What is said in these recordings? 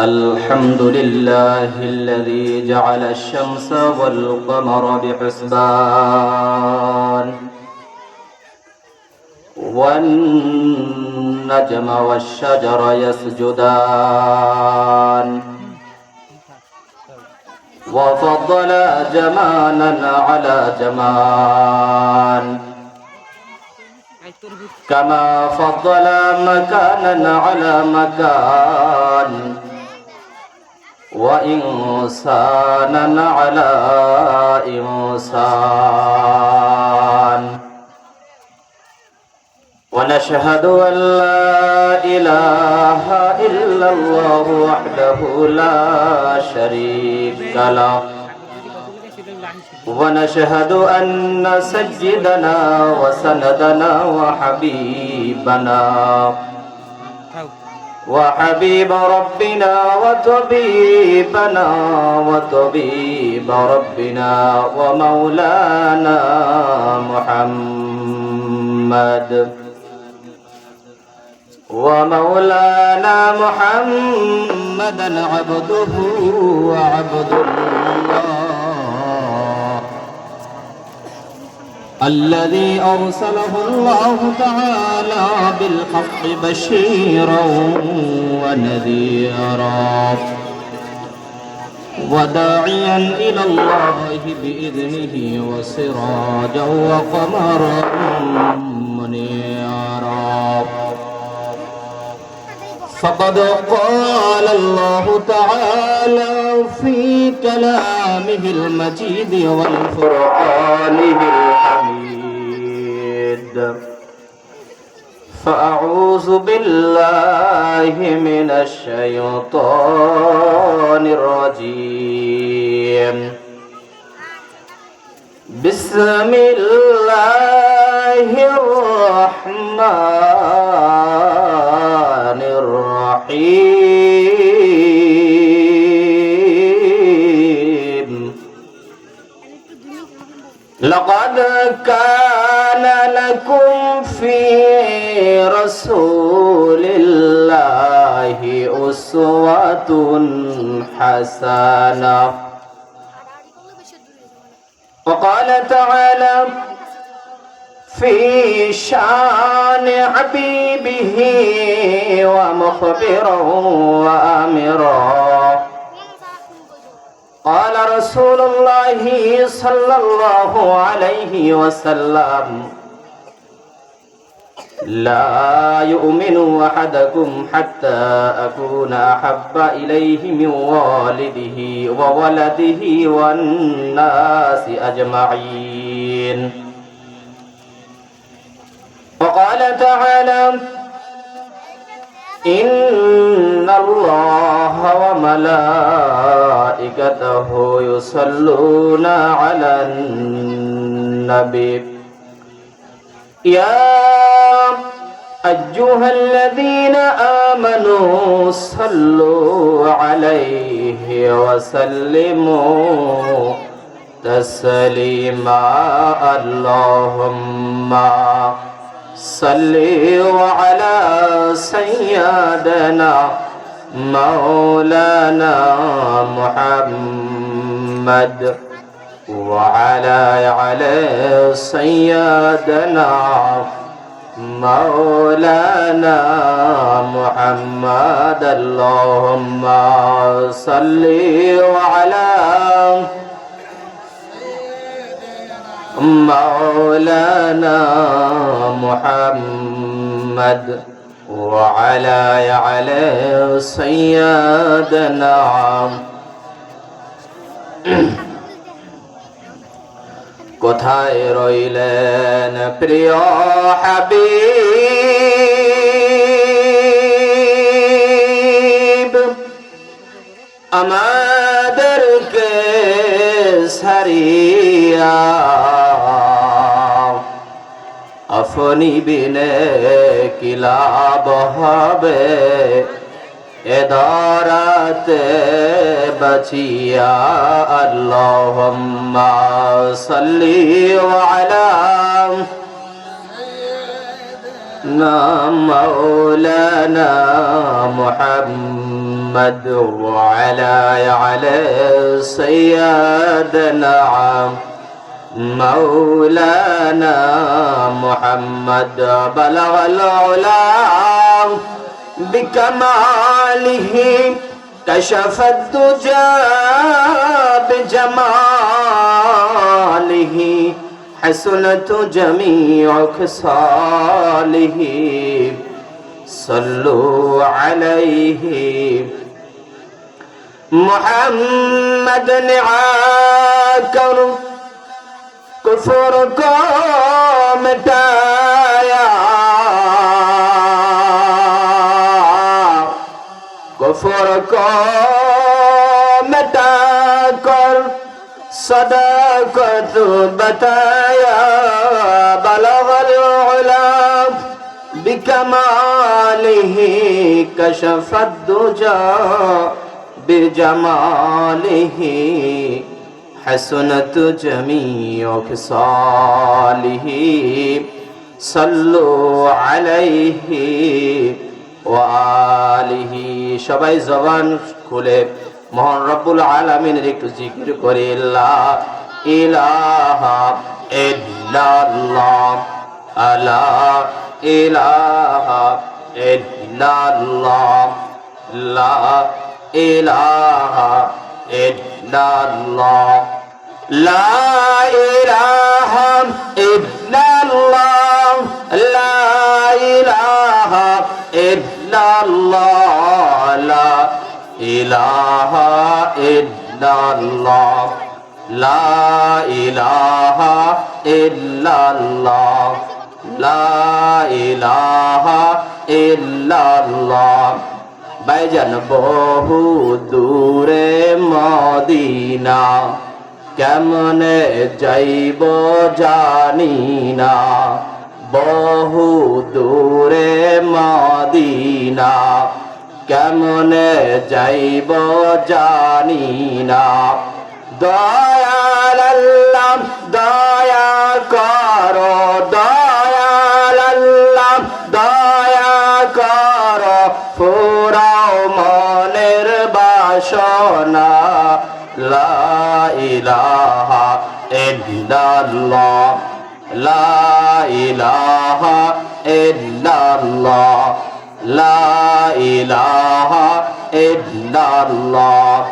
الحمد لله الذي جعل الشمس والقمر بحسبان والنجم والشجر يسجدان وفضل جمالا على جمال كما فضل مكانا على مكان وإنسانا على إنسان ونشهد أن لا إله إلا الله وحده لا شريك له ونشهد أن سيدنا وسندنا وحبيب ربنا وطبيب ربنا ومولانا محمدا عبده وعبد الله الذي أرسله الله تعالى بالحق بشيرا ونذيرا وداعيا إلى الله بإذنه وسراجا وقمرا منيرا فقد قال الله تعالى في كلامه المجيد والفرقانه الحميد فأعوذ بالله من الشيطان الرجيم بسم الله الرحمن الرحيم لقد كان لكم في رسول الله أسوة حسنة وقال تعالى في شان حبيبه ومخبرا وآمرا قال رسول الله صلى الله عليه وسلم لا يؤمن أحدكم حتى أكون أحب إليه من والده وولده والناس أجمعين وقال تعالى إن الله وملائكته يصلون على النبي يا أيها الذين آمنوا صلوا عليه وسلموا تسليما اللهم صل على سيدنا مولانا محمد وعلى سيدنا مولانا محمد اللهم صل على مولانا محمد وعلى سيدنا কোথায় রইলেন প্রিয় হাবিব আমাদেরকে ছাড়িয়া আপনি বিনে কি লাভ হবে এ ধরাতে বাঁচিয়া আল্লাহুম্মা সাল্লি আলা مولانا محمد وعلى سيدنا مولانا محمد بلغ العلا بكماله كشف الدجى بجماله حسنت جميع خصاله صلوا عليه محمد نعاكر کفر کو مٹایا کفر کو مٹا کر صداقت بتایا بلغ العلا بکمالہ کشف الدجى بجمالہ حسنت جميع خصاله صلوا عليه وآله সবাই জবান খুলে মহান রব্বুল আলামিনের একটু জিকির করে লা ইলাহা ইল্লাল্লাহ লা ইলাহা ইল্লাল্লাহ লা ইলাহা ইল্লাল্লাহ لا إله إلا الله لا إله إلا الله لا إله إلا الله لا إله إلا الله لا إله إلا الله ভাইজান বহু দূরে মদিনা কেমনে যাইব জানি না বহু দূরে মদিনা কেমনে যাইব জানি না দয়াল আল্লাহ দয়া করো দয়াল আল্লাহ দয়া করো ফুরাও মনের বাসনা লা ইলাহা ইল্লাল্লাহ লা ইলাহা ইল্লাল্লাহ লা ইলাহা ইল্লাল্লাহ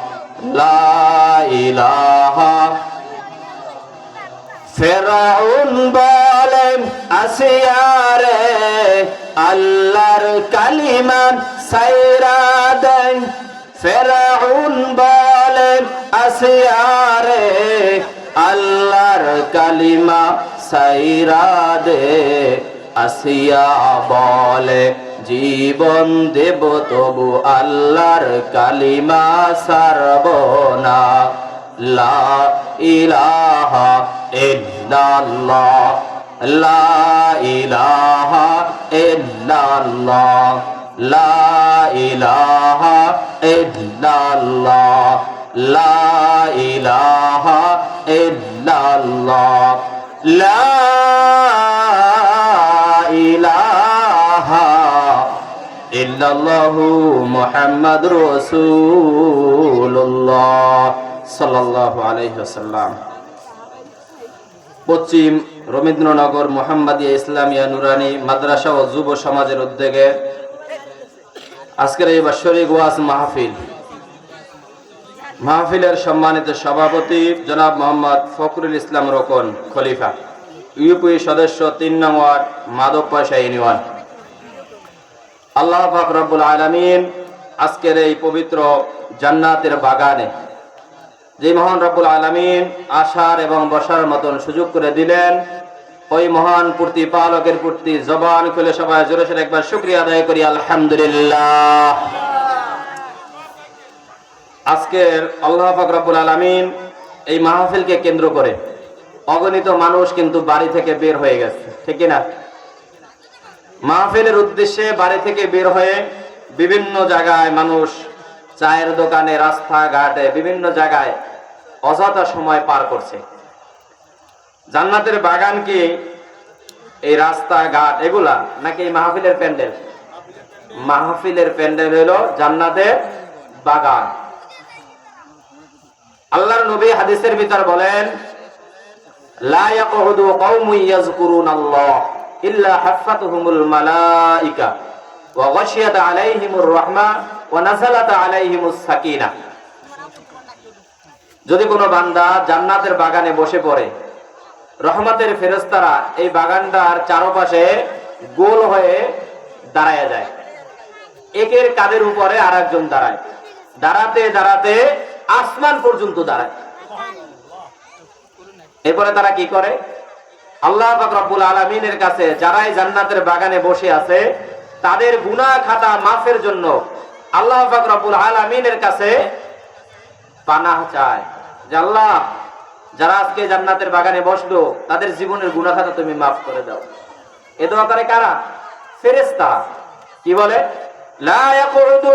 লা ইলাহা ফিরআউন বলে আসিয়ারে আল্লাহর কালিমা সাইরা দেন ফিরআউন বলে আসিয়ারে আল্লাহর কালিমা সাইরা দে আসিয়া বলে জীবন দেব তবু আল্লাহর কালিমা সারব না লা ইলাহা ইল্লাল্লাহ লা ইলাহা ইল্লাল্লাহ লা ইলাহা ইল্লাল্লাহ লা ইলাহা ইল্লাল্লাহ লা ইলাহা ইল্লাল্লাহু মুহাম্মাদুর রাসূলুল্লাহ সাল্লাল্লাহু আলাইহি ওয়াসাল্লাম। পশ্চিম রবীন্দ্রনগর মোহাম্মদিয়া ইসলামিয়া নুরানি মাদ্রাসা ও যুব সমাজের উদ্যোগে আজকের এই বাৎসরিক ওয়াজ মাহফিলের সম্মানিত সভাপতি জনাব মোহাম্মদ ফখরুল ইসলাম রোকন খলিফা, ইউপি সদস্য ৩ নং ওয়ার্ড মাধবপয়সা ইউনিয়ন। আল্লাহ পাক রব্বুল আলামিন আজকের এই পবিত্র জান্নাতের বাগানে যে মহান রব্বুল আলামিন আসার এবং বসার মতন সুযোগ করে দিলেন, ওই মহান প্রতিপালকের প্রতি জবান খুলে সবাই জোরে সোরে একবার শুকরিয়া আদায় করি আলহামদুলিল্লাহ। আজকের আল্লাহ পাক রব্বুল আলামিন এই মাহফিলকে কেন্দ্র করে অগণিত মানুষ কিন্তু বাড়ি থেকে বের হয়ে গেছে, ঠিক না? মাহফিলের উদ্দেশ্যে বাড়ি থেকে বের হয়ে বিভিন্ন জায়গায় মানুষ চায়ের দোকানে, রাস্তাঘাটে, বিভিন্ন জায়গায় অযথা সময় পার করছে। জান্নাতের বাগানকে এই রাস্তাঘাট এগুলা, নাকি এই মাহফিলের প্যান্ডেল? মাহফিলের প্যান্ডেল হলো জান্নাতের বাগান। আল্লাহর নবী হাদিসের ভিতর বলেন, লা ইয়াকুদু কওমুন ইয়াযকুরুনাল্লাহ ইল্লা হাফাতুহুমুল মালাইকা ওয়া গাশিয়াত আলাইহিমুর রাহমা ওয়া নাযালাত আলাইহিমুস সাকিনাহ। যদি কোনো বান্দা জান্নাতের বাগানে বসে পড়ে, রহমতের ফেরেশতারা এই বাগানটার চারপাশে গোল হয়ে দাঁড়ায় যায়, একের কাঁধের উপরে আরেকজন দাঁড়ায়, দাঁড়াতে দাঁড়াতে আসমান পর্যন্ত দাঁড়ায়। এরপরে তারা কি করে? আল্লাহ পাক রব্বুল আলামিনের কাছে যারাই জান্নাতের বাগানে বসে আছে তাদের গুনাহ খাতা মাফের জন্য আল্লাহ পাক রব্বুল আলামিনের কাছে পানাহ চায় যে আল্লাহ, যারা আজকে জান্নাতের বাগানে বসলো তাদের জীবনের গুনাহ খাতা তুমি মাফ করে দাও। এ দোয়া করে কারা? ফেরেশতা। কি বলে? লা ইয়াকুদু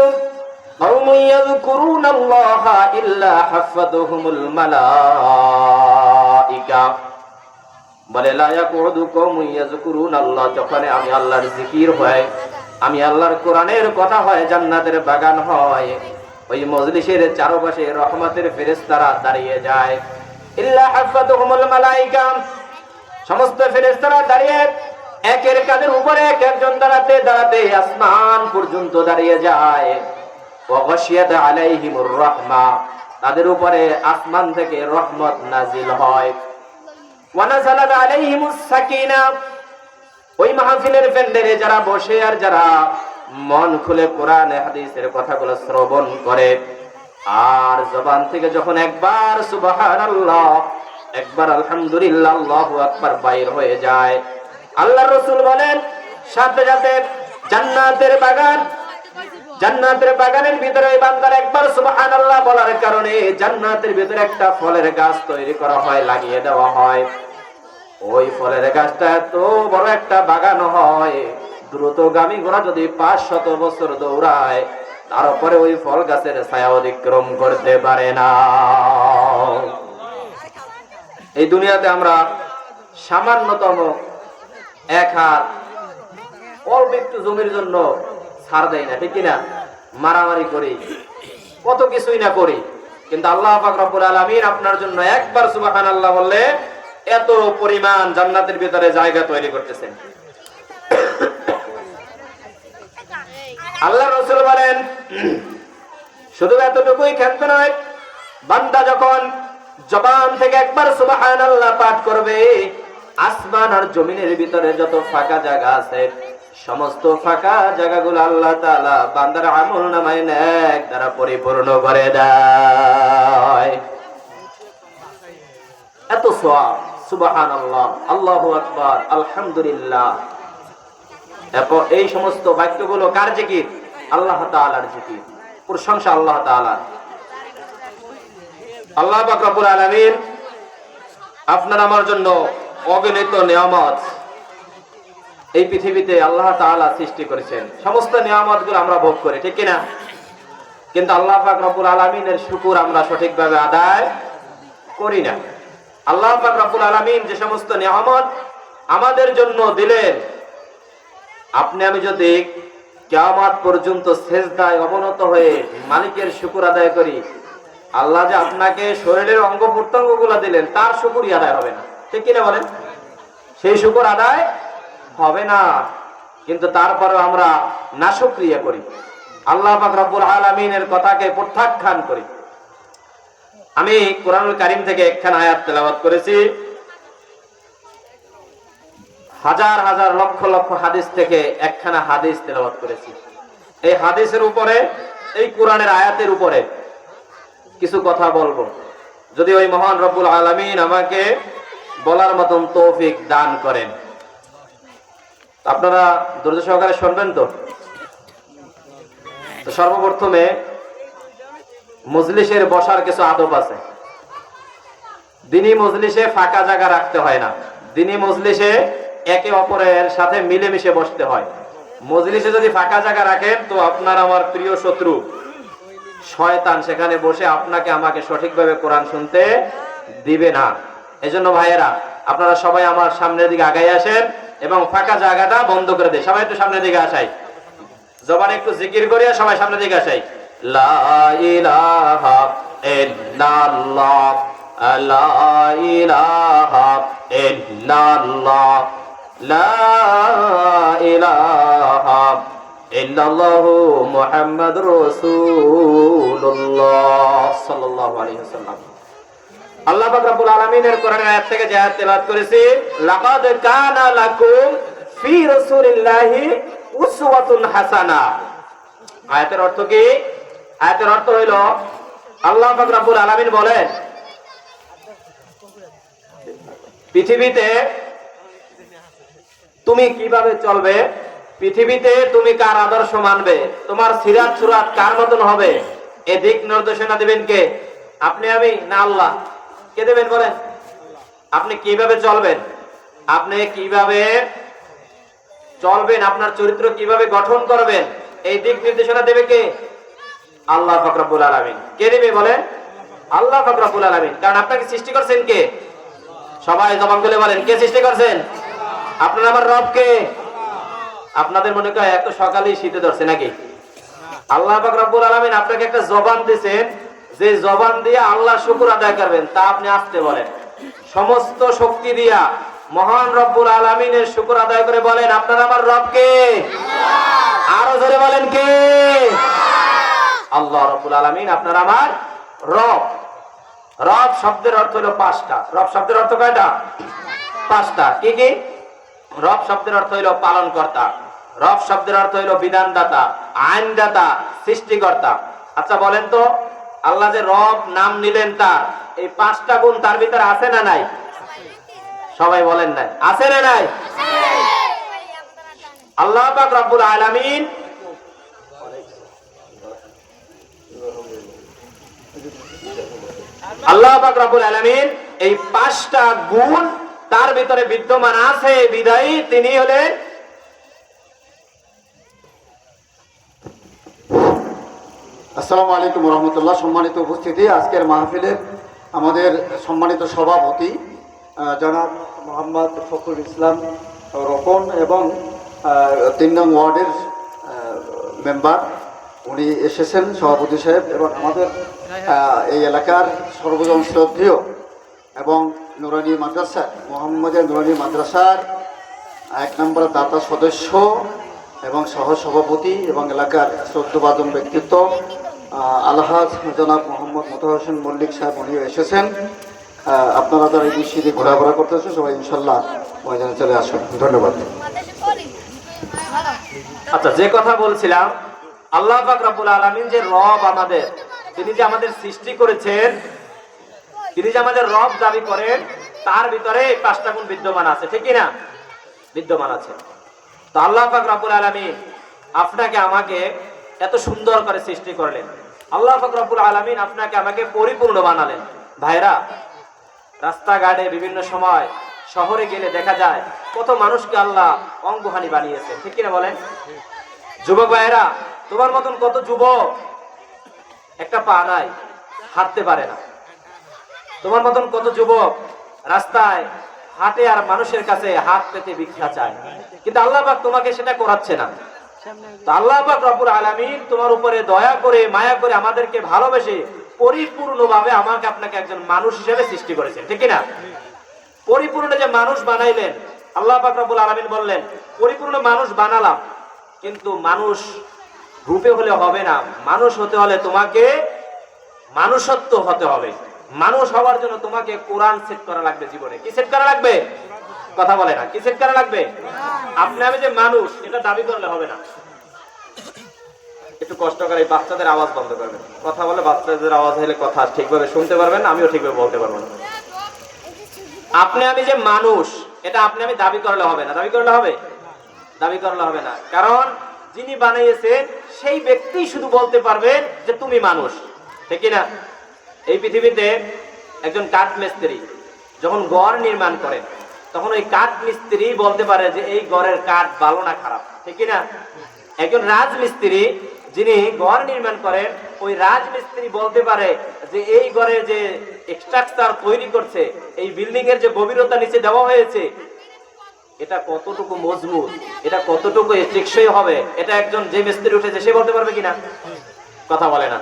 কওমুন ইয়াযকুরুনাল্লাহা ইল্লা হাফাতুহুমুল মালাইকা। বলে লা ইয়াকুদু কওমুন ইয়াযকুরুনাল্লাহ, যখন আমি আল্লাহর জিকির হয়, আমি আল্লাহর কোরআনের কথা হয়, জান্নাতের বাগান হয়, ওই মজলিসের চারপাশে রহমতের ফেরেশতারা দাঁড়িয়ে যায়। ইল্লা হাফাতুহুমুল মালাইকা, সমস্ত ফেরেশতারা দাঁড়িয়ে একের কাঁধের উপরে এক একজন দাঁড়াতে দাঁড়াতে আসমান পর্যন্ত দাঁড়িয়ে যায়। ওয়া গাশিয়াত আলাইহিমুর রাহমা, তাদের উপরে আসমান থেকে রহমত নাজিল হয়। ওয়া নাযালাত আলাইহিমুস সাকিনা, ওই মাহফিলের প্যান্ডেলে যারা বসে আর যারা মন খুলে কোরআন হাদিসের কথাগুলো শ্রবণ করে, আর জবান থেকে যখন একবার সুবহানাল্লাহ, একবার আলহামদুলিল্লাহ, আল্লাহু আকবার বাইর হয়ে যায়, আল্লাহর রাসূল বলেন সাথে সাথে জান্নাতের বাগান, জান্নাতের বাগানের ভিতরে ওই বান্দার একবার সুবহানাল্লাহ বলার কারণে জান্নাতের ভিতরে একটা ফলের গাছ তৈরি করা হয়, লাগিয়ে দেওয়া হয়। ওই ফলের গাছটা এত বড় একটা বাগান হয়, দ্রুতগামী ঘোড়া যদি 500 বছর দৌড়ায় তারপরে ওই ফল গাছের ছায়া অতিক্রম করতে পারে না। এই দুনিয়াতে আমরা সামান্যতম এক হাত অল্প একটু জমির জন্য ছাড় দেয় না, ঠিক কিনা? মারামারি করি, কত কিছুই না করি, কিন্তু আল্লাহ পাক রব্বুল আলামিন আপনার জন্য একবার সুবহানাল্লাহ বললে এত পরিমাণ জান্নাতের ভিতরে জায়গা তৈরি করতেছেন। আল্লাহ রাসূল বলেন শুধু এতটুকুই ক্ষান্ত নয়, বান্দা যখন জবান থেকে একবার সুবহানাল্লাহ পাঠ করবে, আসমান আর জমিনের ভিতরে যত ফাঁকা জায়গা আছে সমস্ত ফাঁকা জায়গাগুলো আল্লাহ তাআলা বান্দার আমলনামায় নেক দ্বারা পরিপূর্ণ করে দেয়। এত সওয়াব, সুবহানাল্লাহ, আল্লাহু আকবার, আলহামদুলিল্লাহ। এরপর এই সমস্ত বাক্যগুলো কার জিকির? আল্লাহ তাআলার জিকির, প্রশংসা আল্লাহ তাআলার। আল্লাহ পাক রব্বুল আলামিন আপনার আমার জন্য অগণিত নিয়ামত এই পৃথিবীতে আল্লাহ তাআলা সৃষ্টি করেছেন। সমস্ত নিয়ামতগুলো আমরা ভোগ করি, ঠিক কিনা? কিন্তু আল্লাহ পাক রব্বুল আলামিনের শুকর আমরা সঠিকভাবে আদায় করি না। আল্লাহ পাক রব্বুল আলামিন যে সমস্ত নিয়ামত আমাদের জন্য দিলেন, আপনি আমি যদি কিয়ামত পর্যন্ত সিজদায় অবনত হয়ে মালিকের শুকর আদায় করি, আল্লাহ যে আপনাকে শরীরের অঙ্গ প্রত্যঙ্গগুলো দিলেন তার শুকরই আদায় হবে না, ঠিক কিনা বলেন? সেই শুকর আদায় হবে না, কিন্তু তারপরেও আমরা নাশুকরিয়া করি, আল্লাহ পাক রব্বুল আলামিনের কথাকে প্রত্যাখ্যান করি। আমি কোরআনুল কারীম থেকে একখানা আয়াত তেলাওয়াত করেছি, হাজার হাজার লক্ষ লক্ষ হাদিস থেকে একখানা হাদিস তেলাওয়াত করেছি। এই হাদিসের উপরে, এই কোরআনের আয়াতের উপরে কিছু কথা বলবো, যদি ওই মহান রব্বুল আলামিন আমাকে বলার মতন তৌফিক দান করেন। আপনারা ধৈর্য সহকারে শুনবেন তো। সর্বপ্রথমে মজলিসের বসার কিছু আদব আছে। দিনী মজলিসে ফাঁকা জায়গা রাখতে হয় না, দিনী মজলিসে একে অপরের সাথে মিলেমিশে বসতে হয়। মজলিসে যদি ফাঁকা জায়গা রাখেন তো আপনার আমার প্রিয় শত্রু শয়তান সেখানে বসে আপনাকে আমাকে সঠিকভাবে কোরআন শুনতে দিবে না। এজন্য ভাইয়েরা, আপনারা সবাই আমার সামনের দিকে আগাই আসেন, এবং ফাঁকা জায়গাটা বন্ধ করে দেয়। সবাই একটু সামনের দিকে আসাই, জবানে একটু জিকির করিয়া সবাই সামনের দিকে আসাই। লা ইলাহা ইল্লাল্লাহ, লা ইলাহা ইল্লাল্লাহ, লা ইলাহা ইল্লাল্লাহু মুহাম্মাদুর রাসূলুল্লাহ সাল্লাল্লাহু আলাইহি ওয়াসাল্লাম। আল্লাহ পাক রব্বুল আলামিনের কোরআনের আয়াত থেকে যে আয়াত তেলাওয়াত করেছি, লাকাদ কানা লাকুম ফি রাসূলিল্লাহি উসওয়াতুন হাসানা। আয়াতের অর্থ কি? আয়াতের অর্থ হইল আল্লাহ পাক রব্বুল আলামিন বলেন, পৃথিবীতে তুমি কিভাবে চলবে, পৃথিবীতে তুমি কার আদর্শ মানবে, তোমার সিরাত সুরাত কার মতন হবে, এ দিক নির্দেশনা দিবেন কে? আপনি, আমি, না আল্লাহ? কে দেবেন বলেন? আপনি কিভাবে চলবেন, আপনি কিভাবে চলবেন, আপনার চরিত্র কিভাবে গঠন করবেন, এই দিক নির্দেশনা দেবে কে? আল্লাহ পাক রব্বুল আলামিন। কে দেবে বলেন? আল্লাহ পাক রব্বুল আলামিন। কারণ আপনাকে সৃষ্টি করছেন কে? সবাই জবান খুলে বলেন, কে সৃষ্টি করছেন? আপনার আমার রব কে? আপনাদের মনে হয় এত সকালেই শীতে ধরছে নাকি? আল্লাহ পাক রব্বুল আলামিন আপনাকে একটা জবান দিয়েছেন, যে জবান দিয়ে আল্লাহ শুকর আদায় করবেন, তা আপনি আসতে বলেন। সমস্ত শক্তি দিয়া মহান রব্বুল আলামিনের শুকর আদায় করে বলেন, আপনার আমার রব কে? আরো জোরে বলেন, কে? আল্লাহ রব্বুল আলামিন আপনার আমার রব। রব শব্দের অর্থ হলো পাঁচটা। রব শব্দের অর্থ কয়টা? পাঁচটা। কি কি? রব শব্দের অর্থ হইল পালনকর্তা, রব শব্দের অর্থ হইল বিধানদাতা, আইনদাতা, সৃষ্টিকর্তা। আচ্ছা বলেন তো, আল্লাহ যে রব নাম নিলেন, তার এই পাঁচটা গুণ তার ভিতরে আছে না নাই? সবাই বলেন নাই, আছে না নাই? আল্লাহ পাক রব্বুল আলামিন আল্লাহ পাক রব্বুল আলামিন এই পাঁচটা গুণ তার ভিতরে বিদ্যমান আছে, বিদায়ী তিনি হলেন আসসালামু আলাইকুম রহমতুল্লাহ। সম্মানিত উপস্থিতি, আজকের মাহফিলের আমাদের সম্মানিত সভাপতি জনাব মোহাম্মদ ফখরুল ইসলাম রকন এবং ৩ নং ওয়ার্ডের মেম্বার উনি এসেছেন, সভাপতি সাহেব, এবং আমাদের এই এলাকার সর্বজন শ্রদ্ধেয় এবং নুরানি মাদ্রাসা, মোহাম্মদের নুরানি মাদ্রাসার ১ নম্বর দাতা সদস্য এবং সহসভাপতি এবং এলাকার শ্রদ্ধভাজন ব্যক্তিত্ব আলহাজ জনাব মোহাম্মদ মোতাহার হোসেন মল্লিক সাহেব উনিও এসেছেন। আপনারা যারা এই বিষয়ে ঘোরাফেরা করতেছেন সবাই ইনশাল্লাহ ময়দানে চলে আসুন। ধন্যবাদ। আচ্ছা, যে কথা বলছিলাম, আল্লাহ পাক রব্বুল আলামিন যে রব আমাদের, তিনি যে আমাদের সৃষ্টি করেছেন, তিনি যে আমাদের রব দাবি করেন, তার ভিতরে এই পাঁচটা গুণ বিদ্যমান আছে, ঠিক না? বিদ্যমান আছে। তো আল্লাহ পাক রব্বুল আলামিন আপনাকে আমাকে এত সুন্দর করে সৃষ্টি করলেন, আল্লাহ পাক রব্বুল আলামিন আপনাকে আমাকে পরিপূর্ণ বানালেন। ভাইরা, রাস্তাঘাটে বিভিন্ন সময় শহরে গেলে দেখা যায় কত মানুষকে আল্লাহ অঙ্গহানি বানিয়েছে, ঠিক কিনা বলেন? যুবক ভাইরা, তোমার মতন কত যুবক একটা পা নাই, হাঁটতে পারে না। তোমার মতন কত যুবক রাস্তায় হাঁটে আর মানুষের কাছে হাত পেতে ভিক্ষা চায়, কিন্তু আল্লাহ পাক তোমাকে সেটা করাচ্ছে না। তো আল্লাহ পাক রব্বুল আলামিন তোমার উপরে দয়া করে, মায়া করে, আমাদেরকে ভালোবেসে পরিপূর্ণভাবে আমাকে আপনাকে একজন মানুষ হিসেবে সৃষ্টি করেছেন, ঠিক না? পরিপূর্ণ যে মানুষ বানাইলেন, আল্লাহ পাক রব্বুল আলামিন বললেন পরিপূর্ণ মানুষ বানালাম, কিন্তু মানুষ রূপে হলে হবে না, মানুষ হতে হলে তোমাকে মানুষত্ব হতে হবে। মানুষ হওয়ার জন্য তোমাকে কোরআন সেট করা লাগবে জীবনে। কি সেট করা লাগবে? কথা বলে না, কি সেট করা লাগবে? আপনি আমি যে মানুষ, এটা দাবি করলে হবে না। একটু কষ্ট করে এই বাচ্চাদের আওয়াজ বন্ধ করবেন। কথা বলে বাচ্চাদের আওয়াজ হলে কথা ঠিকভাবে শুনতে পারবেন না, আমিও ঠিকভাবে বলতে পারবো না। আপনি আমি যে মানুষ, এটা আপনি আমি দাবি করলে হবে না। দাবি করলে হবে? দাবি করলে হবে না। কারণ যিনি বানিয়েছেন সেই ব্যক্তি শুধু বলতে পারবেন যে তুমি মানুষ, ঠিক না? এই পৃথিবীতে একজন কাঠ মিস্ত্রি যখন ঘর নির্মাণ করেন, তখন ওই কাঠ মিস্ত্রি বলতে পারে যে এই ঘরের কাঠ ভালো না খারাপ, ঠিক না? একজন রাজমিস্ত্রি যিনি ঘর নির্মাণ করেন, ওই রাজমিস্ত্রি বলতে পারে যে এই ঘরে যে স্ট্রাকচার তৈরি করছে, এই বিল্ডিং এর যে গভীরতা নিচে দেওয়া হয়েছে, এটা কতটুকু মজবুত, এটা কতটুকু টেকসই হবে, এটা একজন যে মিস্ত্রি উঠেছে সে বলতে পারবে কিনা? কথা বলে না।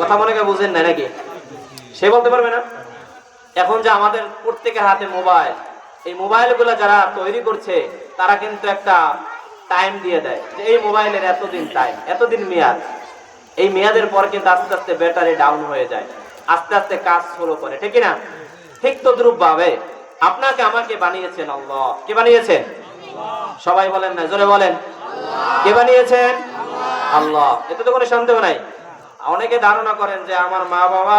কথা মনে করে বুঝেন না নাকি? সে বলতে পারবে না। এখন যে আমাদের প্রত্যেকের হাতে মোবাইল, এই মোবাইলগুলো যারা তৈরি করছে তারা কিন্তু একটা টাইম দিয়ে দেয় যে এই মোবাইলের এতদিন টাইম, এতদিন মেয়াদ। এই মেয়াদের পর কিন্তু আস্তে আস্তে ব্যাটারি ডাউন হয়ে যায়, আস্তে আস্তে কাজ স্লো করে, ঠিক না? ঠিক তদ্রূপ ভাবে আপনাকে আমাকে বানিয়েছেন আল্লাহ। কে বানিয়েছেন? সবাই বলেন না, জোরে বলেন। কে বানিয়েছেন? আল্লাহ। এতে তো কোনো সন্দেহ নাই। অনেকে ধারণা করেন যে আমার মা বাবা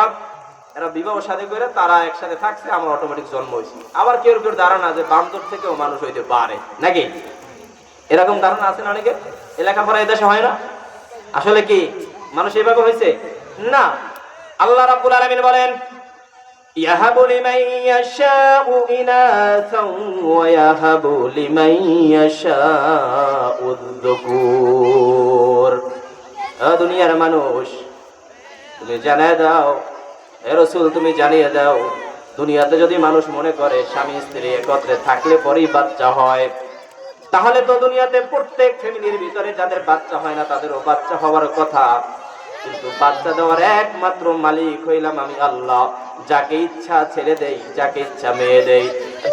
এরা বিবাহ শাদী করে তারা একসাথে থাকছে, আমার অটোমেটিক জন্ম হয়েছে। আবার কেউ কেউ ধারণা যে বান্দর থেকেও মানুষ হইতে পারে, নাকি? এরকম ধারণা আছে না অনেকে। লেখাপড়া এদেশে হয় না। আসলে কি মানুষ এভাবে হয়েছে? না। আল্লাহ রাব্বুল আলামিন বলেন, ইয়াহাবু লিমান ইয়াশাউ ইনাসা ওয়া ইয়াহাবু লিমান ইয়াশাউ যুকুর। দুনিয়ার মানুষ, তুমি জানিয়ে দাও, হে রাসূল তুমি জানিয়ে দাও, দুনিয়াতে যদি মানুষ মনে করে স্বামী স্ত্রী একত্রে থাকলে পরেই বাচ্চা হয়, তাহলে তো দুনিয়াতে প্রত্যেক ফ্যামিলির ভিতরে যাদের বাচ্চা হয় না তাদেরও বাচ্চা হওয়ার কথা। কিন্তু বাচ্চা দেওয়ার একমাত্র মালিক হইলাম আমি আল্লাহ। যাকে ইচ্ছা ছেলে দেই, যাকে ইচ্ছা মেয়ে দেই,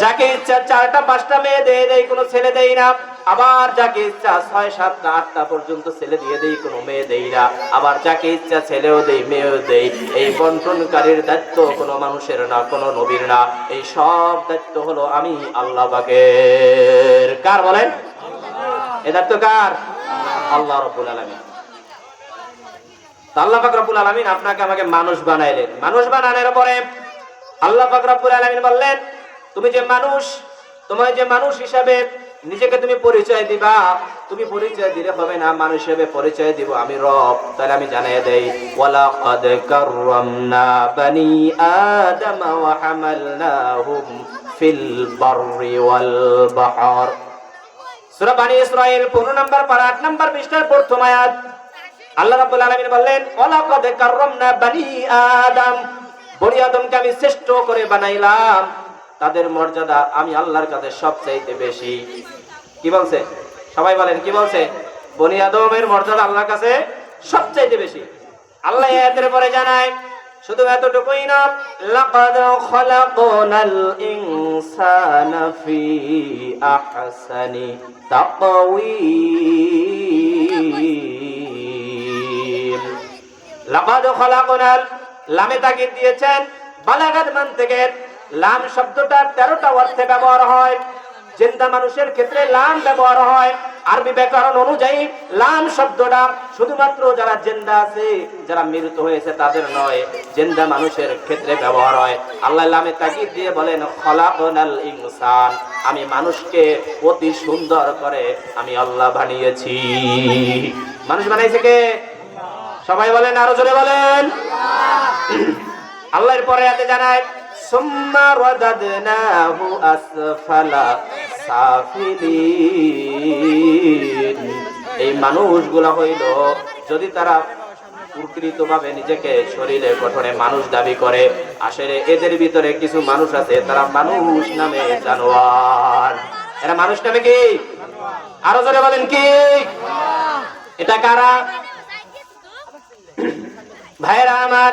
যাকে ইচ্ছা 4টা 5টা মেয়ে দিয়ে দেই, কোনো ছেলে দেই না। আবার যাকে ইচ্ছা 6 7টা 8টা পর্যন্ত ছেলে দিয়ে দেই, কোনো মেয়ে দেই না। আবার যাকে ইচ্ছা ছেলেও দেই, মেয়েও দেই। এই বন্টনকারীর দায়িত্ব কোনো মানুষের না, কোনো নবীর না। এই সব দায়িত্ব হলো আমি আল্লাহ পাকের। কার বলেন? এই দায়িত্ব কার? আল্লাহ রাব্বুল আলামিন। আল্লাহ পাক রব্বুল আলামিন আপনাকে আমাকে মানুষ বানাইলেন। মানুষ বানানোর পরে আল্লাহ পাক রব্বুল আলামিন বললেন, তুমি যে মানুষ, তোমার যে মানুষ হিসাবে নিজেকে তুমি পরিচয় দিবা, তুমি পরিচয় দিলে হবে না, মানুষ হিসেবে পরিচয় দিব আমি রব। তাহলে আমি জানিয়ে দেই, ওয়ালাকাদ কাররামনা বানি আদম ওয়া হামালনাহুম ফিল বাররি ওয়াল বাহর। সূরা বানি ইসরাঈল 15 নম্বর পারা 8 নম্বর পৃষ্ঠার প্রথম আয়াত। আল্লাহ রাব্বুল আলামিন বললেন, ওয়ালাকাদ কাররামনা বানি আদম, বনি আদমকে আমি শ্রেষ্ঠ করে বানাইলাম। তাদের মর্যাদা আমি আল্লাহর কাছে সবচাইতে বেশি। কি বলছে? সবাই বলেন, কি বলছে? বনি আদমের মর্যাদা আল্লাহর কাছে সবচাইতে বেশি। আল্লাহ আয়াতের পরে জানায়, শুধু এতটুকুই না, লাকাদ খলাকনাল ইনসানা ফি আহসানি তাকওয়িম। লাকাদ খলাকনাল, লামে তাকিদ দিয়েছেন বালাগাত মান থেকে। লাম শব্দটা 13টা অর্থে ব্যবহার হয়। জিন্দা মানুষের ক্ষেত্রে লাম ব্যবহার হয়। আরবি ব্যাকরণ অনুযায়ী লাম শব্দটা শুধুমাত্র যারা জিন্দা আছে, যারা মৃত হয়েছে তাদের নয়, জিন্দা মানুষের ক্ষেত্রে ব্যবহার হয়। আল্লাহ লামে তাকিদ দিয়ে বলেন, খলাকনাল ইনসান, আমি মানুষকে অতি সুন্দর করে আমি আল্লাহ বানিয়েছি। মানুষ বানাইছে কে? সবাই বলেন, আরো জোরে বলেন। আল্লাহর পরে আয়াতে জানায়, সুম্মা রাদাদনাহু আসফালা সাফিলিন। এই মানুষগুলা হইল, যদি তারা প্রকৃতভাবে নিজেকে শরীরে গঠনে মানুষ দাবি করে, আসলে এদের ভিতরে কিছু মানুষ আছে তারা মানুষ নামে জানোয়ার। এরা মানুষ নামে কি? আরো জোরে বলেন, কি? এটা কারা? ভাইরা আমার,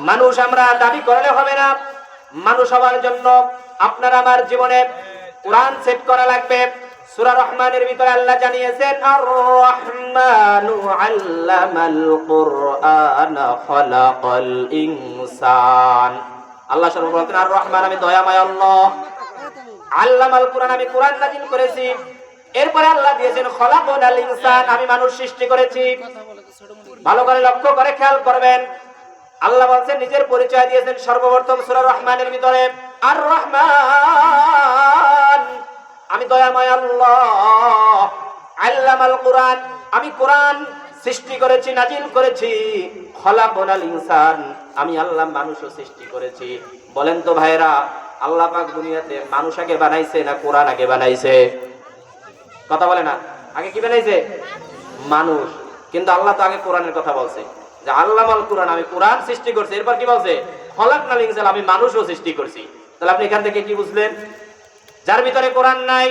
মানুষ আমরা দাবি করলে হবে না। মানুষ হওয়ার জন্য আপনার আমার জীবনে কোরআন সেট করা লাগবে। সূরা রহমানের ভিতরে আল্লাহ জানিয়েছেন, আর রহমানু আল্লামাল কুরআনা খালাকাল ইনসান। আল্লাহ সর্বপ্রথম আর রহমান, আমি দয়াময় আল্লাহ। আল্লামাল কুরআন, আমি কোরআন নাযিল করেছি। এরপরে আল্লাহ দিয়েছেন খলাকাল ইনসান, আমি মানুষ সৃষ্টি করেছি। ভালো করে লক্ষ্য করে খেয়াল করবেন। আল্লাহ বলছেন, নিজের পরিচয় দিয়েছেন সর্বপ্রথম সূরা রহমানের ভিতরে, আর রহমান, আমি দয়াময় আল্লাহ। আল্লামাল কুরআন, আমি কোরআন সৃষ্টি করেছি, নাজিল করেছি। খলাকাল ইনসান, আমি আল্লাহ মানুষও সৃষ্টি করেছি। বলেন তো ভাইরা, আল্লাহ পাক দুনিয়াতে মানুষ আগে বানাইছে না কোরআন আগে বানাইছে? কথা বলে না। আগে কি বানাইছে? মানুষ। কিন্তু আল্লাহ তো আগে কোরআনের কথা বলছে যে আল্লামাল কুরআন, আমি কোরআন সৃষ্টি করছি। এরপর কি বলছে? খলাকনাল ইনসান, আমি মানুষও সৃষ্টি করছি। তাহলে আপনি এখান থেকে কি বুঝলেন? যার ভিতরে কোরআন নাই,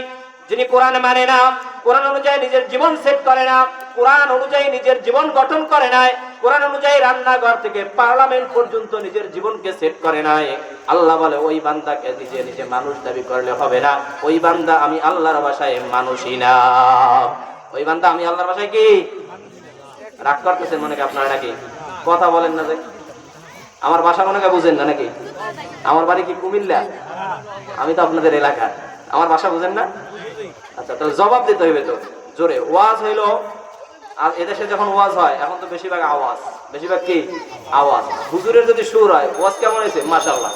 যিনি কোরআন মানে না, কোরআন অনুযায়ী নিজের জীবন সেট করে না, কোরআন অনুযায়ী নিজের জীবন গঠন করে নাই, কোরআন অনুযায়ী রান্নাঘর থেকে পার্লামেন্ট পর্যন্ত নিজের জীবনকে সেট করে নাই, আল্লাহ বলে ওই বান্দাকে নিজে নিজে মানুষ দাবি করলে হবে না। ওই বান্দা আমি আল্লাহর ভাষায় মানুষই না। ওই বান্দা আমি আল্লাহর ভাষায় কি? রাগ করতেছেন মনে কি আপনারা নাকি? কথা বলেন না যে আমার ভাষা মনে কি বুঝেন না নাকি? আমার বাড়ি কি কুমিল্লা? আমি তো আপনাদের এলাকার, আমার ভাষা বুঝেন না? আচ্ছা, তাহলে জবাব দিতে হইবে তো জোরে। ওয়াজ হইলো, আর এদেশে যখন ওয়াজ হয় এখন তো বেশিরভাগ আওয়াজ, বেশিরভাগ কি আওয়াজ। হুজুরের যদি সুর হয়, ওয়াজ কেমন হয়েছে? মাশাআল্লাহ।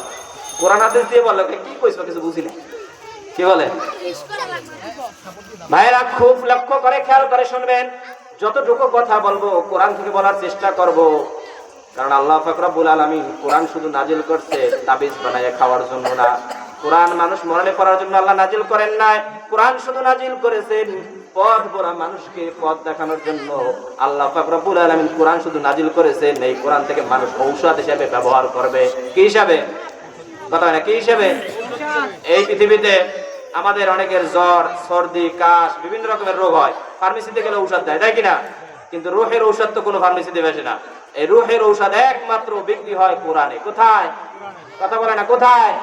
কোরআন হাদিস দিয়ে বললো কি কইছো কিছু বুঝি না, কি বলে? ভাইরা খুব লক্ষ্য করে খেয়াল করে শুনবেন, যতটুকু কথা বলবো কোরআন থেকে বলার চেষ্টা করব, কারণ আল্লাহ পাক রব্বুল আলামিন কোরআন শুধু নাজিল করছে তাবিজ বানায় খাওয়ার জন্য না। কোরআন মানুষ মরণে পড়ার জন্য আল্লাহ নাজিল করেন নাই। কোরআন শুধু নাজিল করেছেন পথ ভরা মানুষকে পথ দেখানোর জন্য। আল্লাহ পাক রব্বুল আলামিন কোরআন শুধু নাজিল করেছেন এই কোরআন থেকে মানুষ ঔষধ হিসেবে ব্যবহার করবে। কি হিসাবে? কথা হয় না, কি হিসাবে? এই পৃথিবীতে আমাদের অনেকের জ্বর, সর্দি, কাশ, বিভিন্ন রকমের রোগ হয়, ফার্মেসিতে গেলে ঔষধ দেয়, তাই কিনা? কিন্তু রুহের ঔষধ তো কোনো ফার্মেসিতে বেশি না। এই রুহের ঔষধ একমাত্র বিক্রি হয় কোরআনে। কোথায়? কথা বলে না, কোথায়?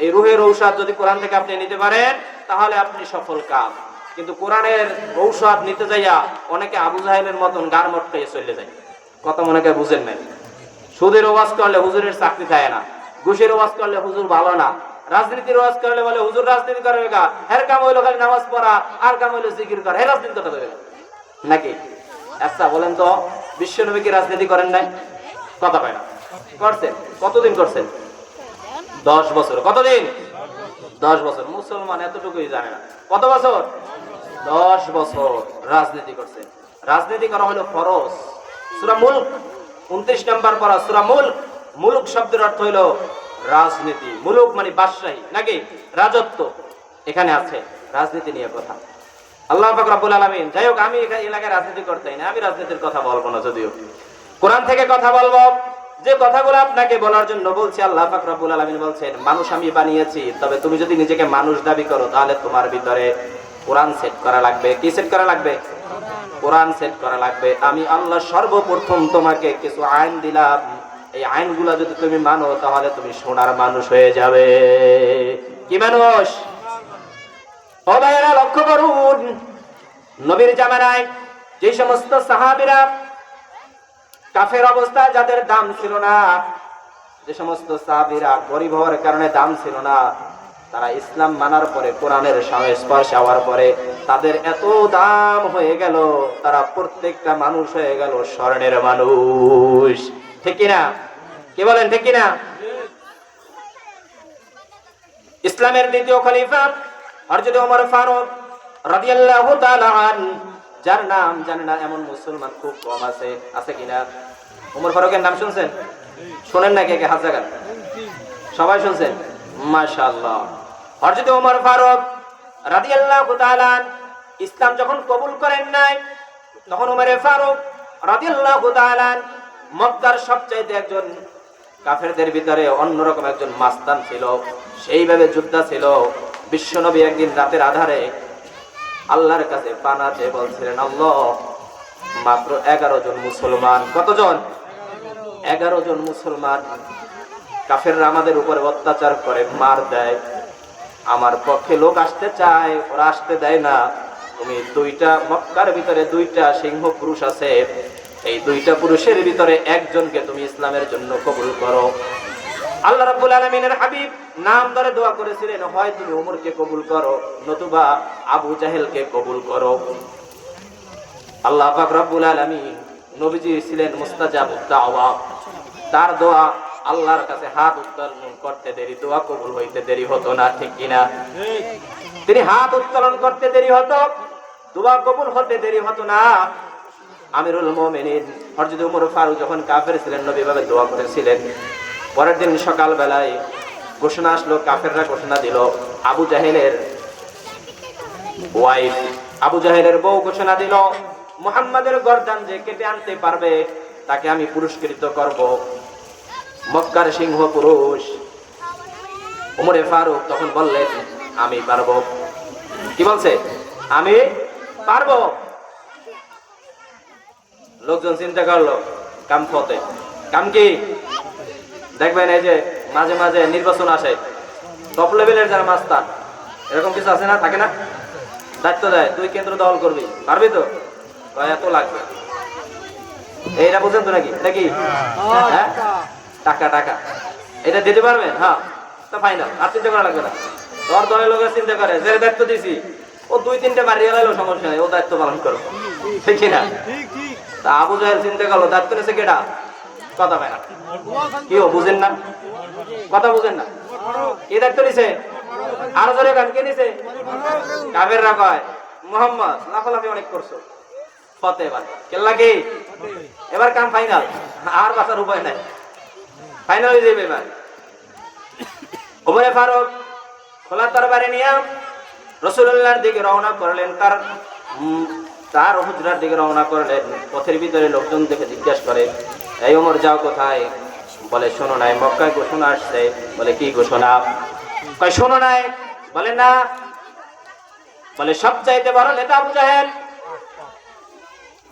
এই রুহের ঔষধ যদি কোরআন থেকে আপনি নিতে পারেন তাহলে আপনি সফল কাম। কিন্তু কোরআনের ঔষধ নিতে যাইয়া অনেকে আবু জাহেলের মতন গার মটকাইয়ে চলে যায়। কথা মনে করে বুঝেন নাই। সুদের ওয়াজ করলে হুজুরের চাকরি থাকে না, ঘুষের ওয়াজ করলে হুজুর ভালো না, রাজনীতির ওয়াজ করলে বলে হুজুর রাজনীতি করবে গা, এর কাম হইলো খালি নামাজ পড়া, আর কাম হইলো জিকির করা, রাজনীতি কথা বলবে নাকি? আচ্ছা বলেন তো, বিশ্বনবী কি রাজনীতি করেন নাই? কথা পায় না, করছেন। কতদিন করছেন? 10 বছর। কতদিন? 10 বছর। মুসলমান এতটুকুই জানে না। কত বছর? 10 বছর রাজনীতি করছেন। রাজনীতি করা হলো ফরজ। সূরা মুলক 29 নম্বর পারা, সূরা মুলক। মুলক শব্দের অর্থ হলো রাজনীতি। মুলক মানে বাদশাহী নাকি রাজত্ব, এখানে আছে রাজনীতি নিয়ে কথা। আল্লাহ পাক রব্বুল আলামিন, যাই হোক আমি এলাকায় রাজনীতি করতেই না, আমি রাজনীতির কথা বলবো না, যদিও কোরআন থেকে কথা বলবো। যে কথাগুলো আপনাকে বলার জন্য বলছি, আল্লাহ পাক রব্বুল আলামিন বলছেন মানুষ আমি বানিয়েছি, তবে তুমি যদি নিজেকে মানুষ দাবি করো তাহলে তোমার ভিতরে কোরআন সেট করা লাগবে। কি সেট করা লাগবে? কোরআন সেট করা লাগবে। আমি আল্লাহ সর্বপ্রথম তোমাকে কিছু আইন দিলাম, এই আইনগুলো যদি তুমি মানো তাহলে তুমি সোনার মানুষ হয়ে যাবে। কি মানুষ? ও ভাইয়েরা লক্ষ্য করুন, নবীর জামানায় যে সমস্ত সাহাবীরা কাফের অবস্থায় যাদের দাম ছিল না, যে সমস্ত সাহাবীরা গরিব হওয়ার কারণে দাম ছিল না, তারা ইসলাম মানার পরে কোরআনের সংস্পর্শ হওয়ার পরে তাদের এত দাম হয়ে গেল, তারা প্রত্যেকটা মানুষ হয়ে গেল স্বর্ণের মানুষ। ঠিক কিনা? কি বলেন ঠিক কিনা? ইসলামের দ্বিতীয় খলিফা হযরত ওমর ফারুক রাদিয়াল্লাহু তাআলা আনহু, যার নাম জানে না এমন মুসলমান খুব কম আছে। আছে কিনা? ওমর ফারুকের নাম শুনছেন? শুনেন না কে কে? হাত জাগান। সবাই শুনছেন? মাশাআল্লাহ। হযরত ওমর ফারুক রাদিয়াল্লাহু তাআলা আনহু ইসলাম যখন কবুল করেন নাই, তখন ওমর ফারুক রাদিয়াল্লাহু তাআলা আনহু মক্কার সবচাইতে একজন কাফেরদের ভিতরে অন্যরকম একজন মাস্তান ছিল, সেইভাবে যোদ্ধা ছিল। বিশ্বনবী একদিন রাতের আধারে আল্লাহর কাছে পানাতে বলছিলেন, আল্লাহ মাত্র 11 জন মুসলমান। কতজন? 11 জন মুসলমান। কাফেররা আমাদের উপরে অত্যাচার করে, মার দেয়, আমার পক্ষে লোক আসতে চায়, ওরা আসতে দেয় না। তুমি দুইটা মক্কার ভিতরে 2টা সিংহ পুরুষ আছে, এই 2টা পুরুষের ভিতরে একজনকে তুমি ইসলামের জন্য কবুল করো। আল্লাহ রাব্বুল আলামিনের হাবিব নাম ধরে দোয়া করেছিলেন, হয় তুমি ওমরকে কবুল করো, নতুবা আবু জাহেলকে কবুল করো। আল্লাহ পাক রব্বুল আলামিন, নবীজি ছিলেন মুস্তাজাবুদ দাওয়া, তার দোয়া আল্লাহর কাছে হাত উত্তোলন করতে দেরি, দোয়া কবুল হইতে দেরি হতো না। ঠিক কিনা? তিনি হাত উত্তোলন করতে দেরি হতো, দোয়া কবুল হতে দেরি হতো না। আমিরুল মুমিনিন হযরত ওমর ফারুক যখন কাফের ছিলেন, নবী ভাবে দোয়া করেছিলেন। পরের দিন সকাল বেলায় ঘোষণা আসলো, কাফেররা ঘোষণা দিল, আবু জাহেলের ওয়াইফ, আবু জাহেলের বউ ঘোষণা দিল, মুহাম্মাদের গর্দান যে কেটে আনতে পারবে তাকে আমি পুরস্কৃত করব। মক্কার সিংহ পুরুষ ওমর ফারুক তখন বললেন, আমি পারবো। কি বলছে? আমি পারবো। লোকজন চিন্তা করলো কাম ফতে, কাম কি? দেখবেন এই যে মাঝে মাঝে নির্বাচন আসে, টপ লেভেলের যারা মাস্টার, এরকম কিছু আছে না, থাকে না? দায়িত্ব দেয়, তুই কেন্দ্র দখল করবি, পারবি তো? এত লাগবে, এইটা বুঝেন তো নাকি? এটা কি? হ্যাঁ, টাকা টাকা, এটা দিতে পারবেন? হ্যাঁ, তো ফাইনাল, আর চিন্তা করা লাগবে না। তোর দলের লোকের চিন্তা করে যে দায়িত্ব দিছি ও 2-3টে বাড়ি এলো, সমস্যা নেই, ও দায়িত্ব পালন করো, ঠিক কিনা? তা আবু জাহেল চিন্তা করলো, দায়িত্ব নিয়েছে কেটা? কথা পায় না। কি ও বুঝেন না? কথা বুঝেন না? কে দায়িত্ব নিছে? আরো জোরে গান, কে নিছে? কাফেররা কয় মুহাম্মদ লাফালাফি অনেক করছো, ফতে এবার কেল্লা কি? এবার কাম ফাইনাল, আর বাঁচার উপায় নাই, ফাইনাল হয়ে যাবে এবার। ওমরে ফারুক খোলা তরবারি নিয়ে রাসূলুল্লাহর দিকে রওনা করলেন, তার হুজরার দিকে রওনা করলেন। পথের ভিতরে লোকজন দেখে জিজ্ঞাসা করে, এই ওমর যাও কোথায়? বলে শোনো নাই, মক্কায় ঘোষণা আসছে। বলে কি ঘোষণা? কয় শোনো নাই? বলে না। বলে সবচাইতে বড় নেতা আবু জাহেল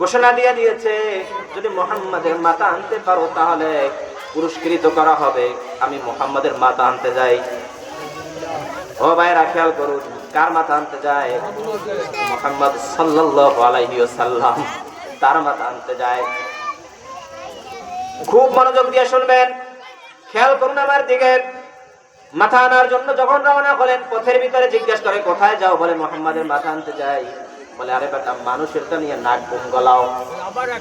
ঘোষণা দিয়ে দিয়েছে, যদি মুহাম্মাদের মাথা আনতে পারো তাহলে পুরস্কৃত করা হবে। আমি মুহাম্মাদের মাথা আনতে যাই। ও ভাইরা খেয়াল করুন, কার মাথা আনতে যায়? মুহাম্মদ সাল্লাল্লাহু আলাইহি ওয়াসাল্লাম, তার মাথা আনতে যায়। খুব মনোযোগ দিয়ে শুনবেন, খেয়াল করুন আমার দিকে। মাথা আনার জন্য যখন রওনা হলেন, পথের ভিতরে জিজ্ঞাসা করে কোথায় যাও? বলে মুহাম্মাদের মাথা আনতে যাই। বলে আরে বেটা, মানুষেরটা নিয়ে নাক বুম গলাও,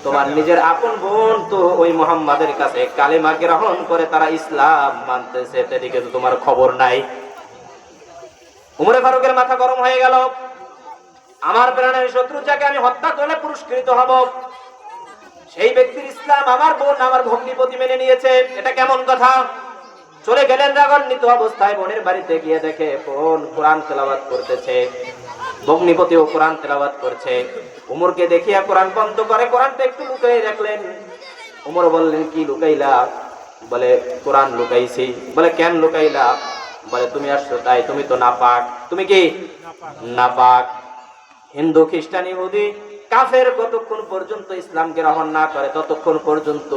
তোমার নিজের আপন বোন তো ওই মুহাম্মাদের কাছে কালেমা গ্রহণ করে তারা ইসলাম মানতেছে, এদিকে তো তোমার খবর নাই। উমরে ফারুকের মাথা গরম হয়ে গেল, আমার প্রাণের শত্রু যাকে আমি হত্যা করলে পুরস্কৃত হব, সেই ব্যক্তির ইসলাম আমার বোন আমার ভগ্নিপতি মেনে নিয়েছে, এটা কেমন কথা? চলে গেলেন রাগান্বিত অবস্থায় বোনের বাড়িতে, গিয়ে দেখে বোন কোরআন তেলাওয়াত করতেছে, ভগ্নিপতিও কোরআন তেলাওয়াত করছে। উমরকে দেখিয়া কোরআন বন্ধ করে কোরআনটা একটু লুকাই রাখলেন। উমর বললেন কি লুকাইলা? বলে কোরআন লুকাইছি। বলে কেন লুকাইলা? বলে তুমি আসছো তাই, তুমি তো নাপাক। তুমি কি নাপাক? হিন্দু খ্রিস্টান ইহুদি কাফের যতক্ষণ পর্যন্ত ইসলাম গ্রহণ না করে ততক্ষণ পর্যন্ত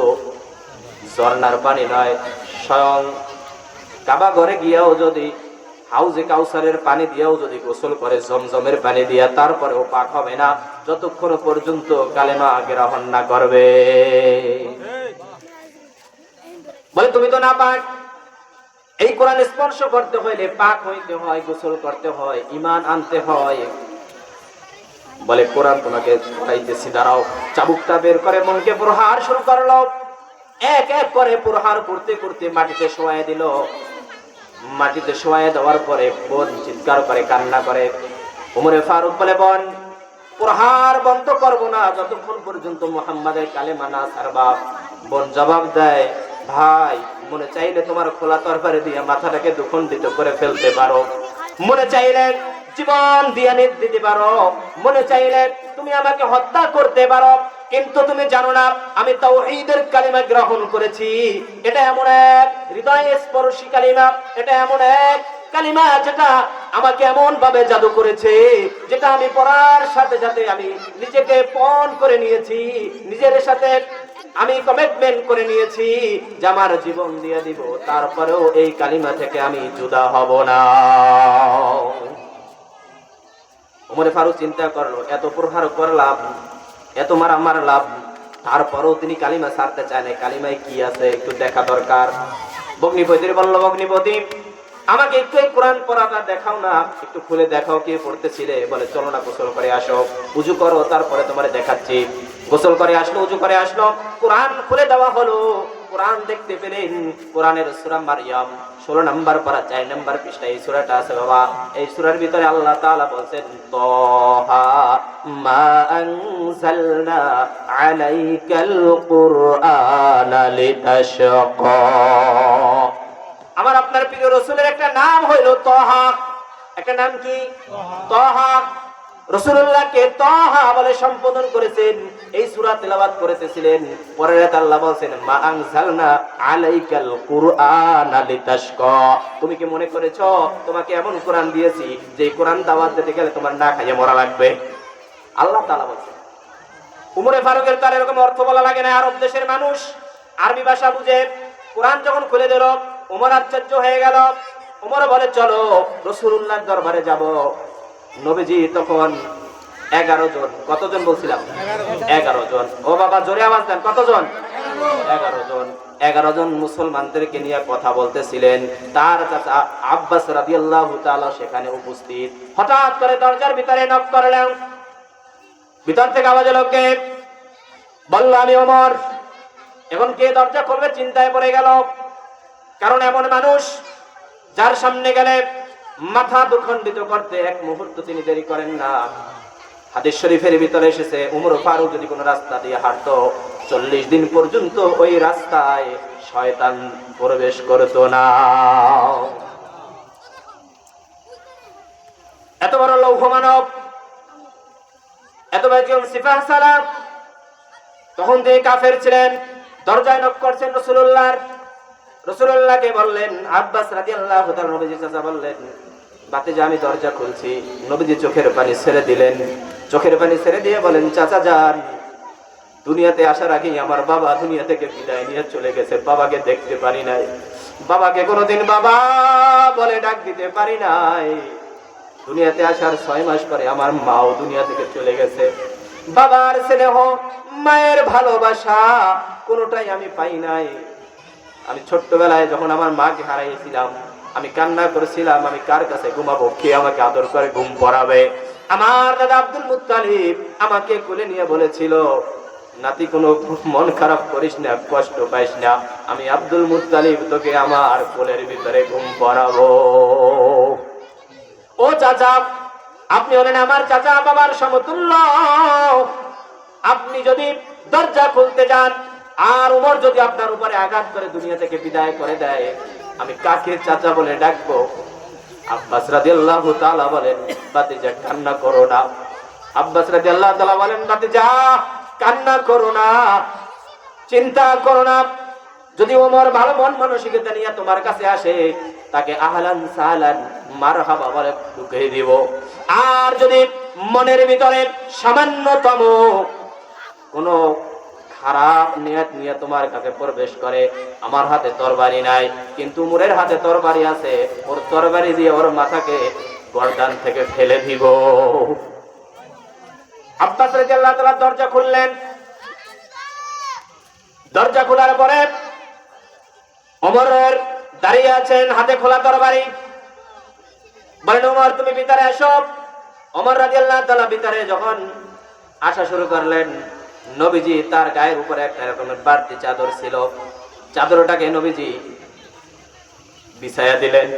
ঝর্ণার পানি নয়, স্বয়ং কাবা ঘরে গিয়াও যদি হাউজে কাউসারের পানি দিয়েও যদি গোসল করে, জমজমের পানি দিয়া, তারপরেও পাক হবে না যতক্ষণ পর্যন্ত কালেমা গ্রহণ না করবে। বলে তুমি তো না পাক, এই কোরআন স্পর্শ করতে হইলে পাক হইতে হয়, গোসল করতে হয়, ঈমান আনতে হয়। বলে কোরআন তোমাকে পাইতেছি, দাঁড়াও। চাবুকটা বের করে মনকে প্রহার শুরু করলো, এক এক করে প্রহার করতে করতে মাটিতে শোয়ায় দিল। মাটিতে শোয়ায় দেওয়ার পরে বোন চিৎকার করে, কান্না করে। উমরে ফারুক বলে বোন প্রহার বন্ধ করবো না যতক্ষণ পর্যন্ত মুহাম্মাদের কালেমা না ছাড়বা। বোন জবাব দেয়, ভাই মনে চাইলে তোমার খোলা তরবারি দিয়ে মাথাটাকে দুখণ্ডিত করে ফেলতে পারো, মনে চাইলে জীবন দিয়ে দিতে পারো, মনে চাইলে তুমি আমাকে হত্যা করতে পারো, কিন্তু তুমি জানো না আমি তাওহীদের কালিমা গ্রহণ করেছি। এটা এমন এক হৃদয় স্পর্শী কালিমা, এটা এমন এক কালিমা যেটা আমাকে এমন ভাবে জাদু করেছে, যেটা আমি পড়ার সাথে সাথে আমি নিজেকে পণ করে নিয়েছি, নিজের সাথে আমি কমিটমেন্ট করে নিয়েছি যে আমার জীবন দিয়ে দিব, তারপরেও এই কালিমা থেকে আমি জুদা হব না। উমরে ফারুক চিন্তা করলো, এত প্রহার করলাম, এত মারা মারলাম, তারপরেও তিনি কালিমা ছাড়তে চায় না। কালিমায় কি আছে একটু দেখা দরকার। ভগ্নিপতির বলল, ভগ্নিপতি আমাকে একটু এই কোরআন পড়াটা দেখাও না, একটু খুলে দেখাও কি পড়তেছিলে। বলে চলো না গোসল করে আসো, উজু করো, তারপরে তোমারে দেখাচ্ছি। গোসল করে আসলো, উজু করে আসলো, কোরআন খুলে দেওয়া হলো। কোরআন দেখতে পেলেন কোরআনের সূরা মারইয়াম 16 নম্বর পারা 4 নম্বর পৃষ্ঠায় এই সূরাটা আছে বাবা। এই সূরার ভিতরে আল্লাহ তাআলা বলেন, তাহা মা আনজালনা আলাইকাল কুরআনা লিতাশকা। আমার আপনার প্রিয় রাসূলের একটা নাম হইল তাহা। একটা নাম কি? তাহা। রাসূলুল্লাহকে তাহা বলে সম্বোধন করেছেন, এই সূরা তেলাওয়াত করতেছিলেন। পরে রাতে আল্লাহ বলেন, মা আনজালনা আলাইকাল কুরআনা লিতাশকা। তুমি কি মনে করেছো তোমাকে এমন কোরআন দিয়েছি যে কোরআন দাওয়াত দিতে গেলে তোমার না খাইয়ে মরা লাগবে? আল্লাহ তাআলা বলেন। উমরে ফারুকের তার এরকম অর্থ বলা লাগে না। আরব দেশের মানুষ আরবি ভাষা বুঝে। কোরআন যখন খুলে দিল, উমর আশ্চর্য হয়ে গেল। উমর বলে, চলো রাসূলুল্লাহর দরবারে যাব। নবীজি তখন 11 জন, কতজন বলছিলাম? 11 জন। ও বাবা জোরে আওয়াজ দেন, কতজন? 11 জন। 11 জন মুসলমানদেরকে নিয়ে কথা বলতেছিলেন। তার চাচা আব্বাস রাদিয়াল্লাহু তাআলা সেখানে উপস্থিত। হঠাৎ করে দরজার ভিতরে নক করলেন। ভিতর থেকে আওয়াজ এলো, কে? বলল, আমি ওমর। এখন কে দরজা খুলবে চিন্তায় পড়ে গেল। কারণ এমন মানুষ যার সামনে গেলে মাথা দুখণ্ডিত করতে এক মুহূর্ত তিনি দেরি করেন না। হাদিস শরীফের ভিতরে এসেছে, উমর ফারুক যদি কোনো রাস্তা দিয়ে হাঁটতো 40 দিন পর্যন্ত ওই রাস্তায় শয়তান প্রবেশ করত না। এত বড় লৌহ মানব, এত বড় সিফাহ সালাম, তখন তিনি কাফের ছিলেন। দরজায় নক করছেন রাসূলুল্লাহর। রাসূলুল্লাহকে বললেন, আব্বাস রাদিয়াল্লাহু তাআলা নবীজির চাচা বললেন, ভাতিজা আমি দরজা খুলছি। নবীজি চোখের পানি ছেড়ে দিলেন। চোখের পানি ছেড়ে দিয়ে বলেন, চাচা যান, দুনিয়াতে আসার আগেই আমার বাবা দুনিয়া থেকে বিদায় নিয়ে চলে গেছে। বাবাকে দেখতে পারি নাই, বাবাকে কোনোদিন বাবা বলে ডাক দিতে পারি নাই। দুনিয়াতে আসার 6 মাস পরে আমার মাও দুনিয়া থেকে চলে গেছে। বাবার স্নেহ, মায়ের ভালোবাসা কোনোটাই আমি পাই নাই। আমি ছোট্টবেলায় যখন আমার মাকে হারাইছিলাম, আমি কান্না করেছিলাম, আমি কার কাছে ঘুমাবো, কে আমাকে আদর করে ঘুম পড়াবে? আমার দাদা আব্দুল মুত্তালিব আমাকে কোলে নিয়ে বলেছিল, নাতি কোনো মন খারাপ করিস না, কষ্ট পাইস না, আমি আব্দুল মুত্তালিব তোকে আমার কোলের ভিতরে ঘুম পড়াবো। ও চাচা, আপনি হলেন আমার চাচা বাবার সমতুল্য। আপনি যদি দরজা খুলতে যান আর উমর যদি আপনার উপরে আঘাত করে দুনিয়া থেকে বিদায় করে দেয়, আমি কাকে চাচা বলে ডাকবো? আব্বাস রাদিয়াল্লাহু তাআলা বলেন, ভাতিজা কান্না করো না। আব্বাস রাদিয়াল্লাহু তাআলা বলেন, ভাতিজা কান্না করো না, চিন্তা করো না। যদি ওমর ভালো মন মানসিকতা নিয়ে তোমার কাছে আসে, তাকে আহলান সাহলান মারহাবা বলে ঢুকিয়ে দিব। আর যদি মনের ভিতরে সামান্যতম কোনো খারাপ নিয়ত নিয়ে তোমার কাছে প্রবেশ করে, আমার হাতে তরবারি নাই কিন্তু উমরের হাতে তরবারি আছে, ওর তরবারি দিয়ে ওর মাথাকে গর্দান থেকে ফেলে দিব। আব্বাস রাদিয়াল্লাহু তাআলা দরজা খুললেন। দরজা খোলার পরে ওমর দাঁড়িয়ে আছেন, হাতে খোলা তরবারি। বলেন, ওমর তুমি ভিতরে আসো। ওমর রাদিয়াল্লাহু তাআলা ভিতরে যখন আসা শুরু করলেন, নবীজি তার গায়ের উপরে একটা রকমের বাড়তি চাদর ছিল, চাদরটাকে নবীজি বিছায়া দিলেন।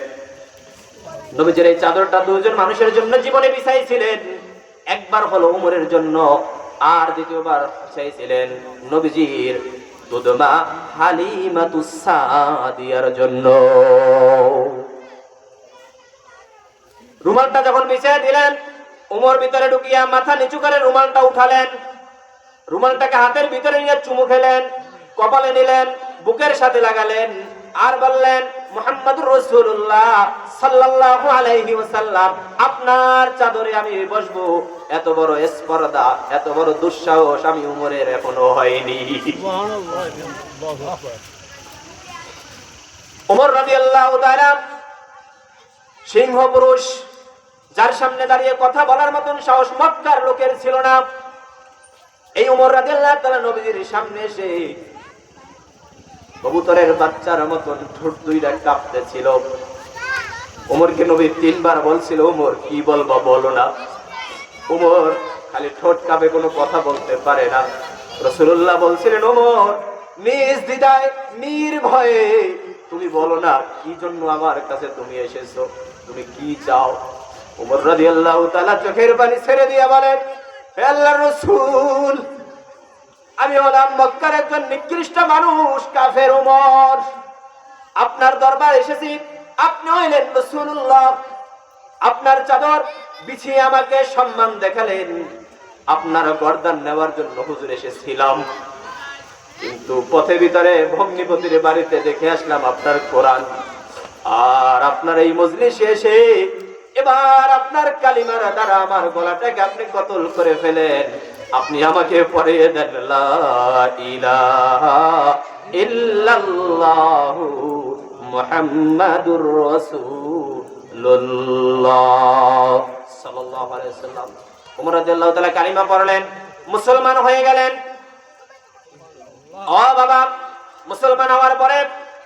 নবীজির এই চাদরটা দুজন মানুষের জন্য জীবনে বিছাইছিলেন। একবার হলো উমরের জন্য, আর দ্বিতীয়বার বিছাইছিলেন নবীজির দুধমা হালিমাতুস সাদিয়ার জন্য। রুমালটা যখন বিছায়া দিলেন, উমর ভিতরে ঢুকিয়া মাথা নিচু করে রুমালটা উঠালেন। রুমালটাকে হাতের ভিতরে নিয়ে চুমু খেলেন, কপালে নিলেন, বুকের সাথে লাগালেন, আর বললেন, মুহাম্মাদুর রাসূলুল্লাহ সাল্লাল্লাহু আলাইহি ওয়াসাল্লাম, আপনার চাদরে আমি বসবো। এত বড় স্পর্ধা, এত বড় দুঃসাহস আমি উমরের এখনো হয়নি। উমর রাদিয়াল্লাহু তাআলা সিংহ পুরুষ, যার সামনে দাঁড়িয়ে কথা বলার মতন সাহস মক্কার লোকের ছিল না। এই উমর রাদিয়াল্লাহু তাআলা নবীজির সামনে এসে কবুতরের বাচ্চার মতন ঠোঁট দুইটা কাঁপতেছিল। উমরকে নবী 3 বার বলছিল, উমর কি বলবা বলো না। উমর খালি ঠোঁট কাঁপে, কোনো কথা বলতে পারে না। রাসূলুল্লাহ বলছিলেন, উমর নিজ দ্বিধায় নির্ভয়ে তুমি বলো না, কি জন্য আমার কাছে তুমি এসেছো, তুমি কি চাও? উমর রাদিয়াল্লাহু তাআলা চোখের পানি ছেড়ে দিয়ে বলেন, হে আল্লাহর রাসূল, আমি হলাম মক্কার একজন নিকৃষ্ট মানুষ, কাফের উমর। আপনার দরবার এসেছি, আপনি হইলেন রাসূলুল্লাহ। আপনার চাদর বিছিয়ে আমাকে সম্মান দেখালেন। আপনার গর্দান নেওয়ার জন্য হুজুর এসেছিলাম, কিন্তু পথে ভিতরে ভগ্নিপতির বাড়িতে দেখে আসলাম আপনার কোরআন। আর আপনার এই মজলিসে এসে এবার আপনার কালিমার দ্বারা আমার গলাটাকে আপনি কতল করে ফেলেন। আপনি আমাকে পড়িয়ে দেন লা ইলাহা ইল্লাল্লাহু মুহাম্মাদুর রাসূলুল্লাহ সাল্লাল্লাহু আলাইহি ওয়াসাল্লাম। ওমর রাদিয়াল্লাহু তাআলা কালিমা পড়লেন, মুসলমান হয়ে গেলেন। ও বাবা, মুসলমান হওয়ার পরে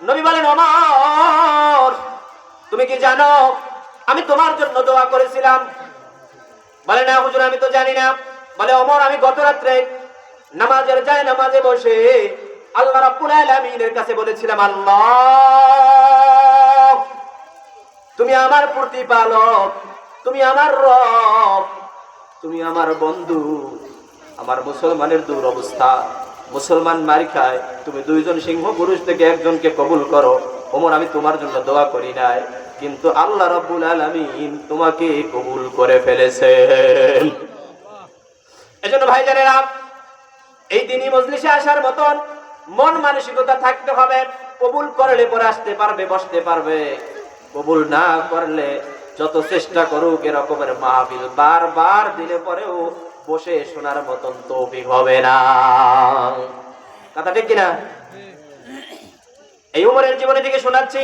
নবী বলেন, ওমর তুমি কি জানো আমি তোমার জন্য দোয়া করেছিলাম? বলে না হুজুর, আমি তো জানি না। বলে ওমর, আমি গত রাত্রে নামাজের নামাজে বসে আল্লাহ রাব্বুল আলামিনের কাছে বলেছিলাম, আল্লাহ তুমি আমার প্রতিপালক, তুমি আমার রব, তুমি আমার বন্ধু। আমার মুসলমানের দুরবস্থা, মুসলমান মারি খায়, তুমি দুইজন সিংহ পুরুষ থেকে একজনকে কবুল করো। ওমর, আমি তোমার জন্য দোয়া করি নাই, কিন্তু আল্লাহ রাব্বুল আলামিন তোমাকে কবুল করে ফেলেছেন। এজন্য ভাইজানেরা, এই দিনই মজলিসে আসার মতন মন মানসিকতা থাকতে হবে। কবুল করলে পরে আসতে পারবে, বসতে পারবে। কবুল না করলে যত চেষ্টা করুক এরকমের মাহফিল বারবার দিলে পরেও বসে শোনার মতন তৌফিক হবে না। কথা ঠিক কিনা? এই উমরের জীবনী থেকে শোনাচ্ছি।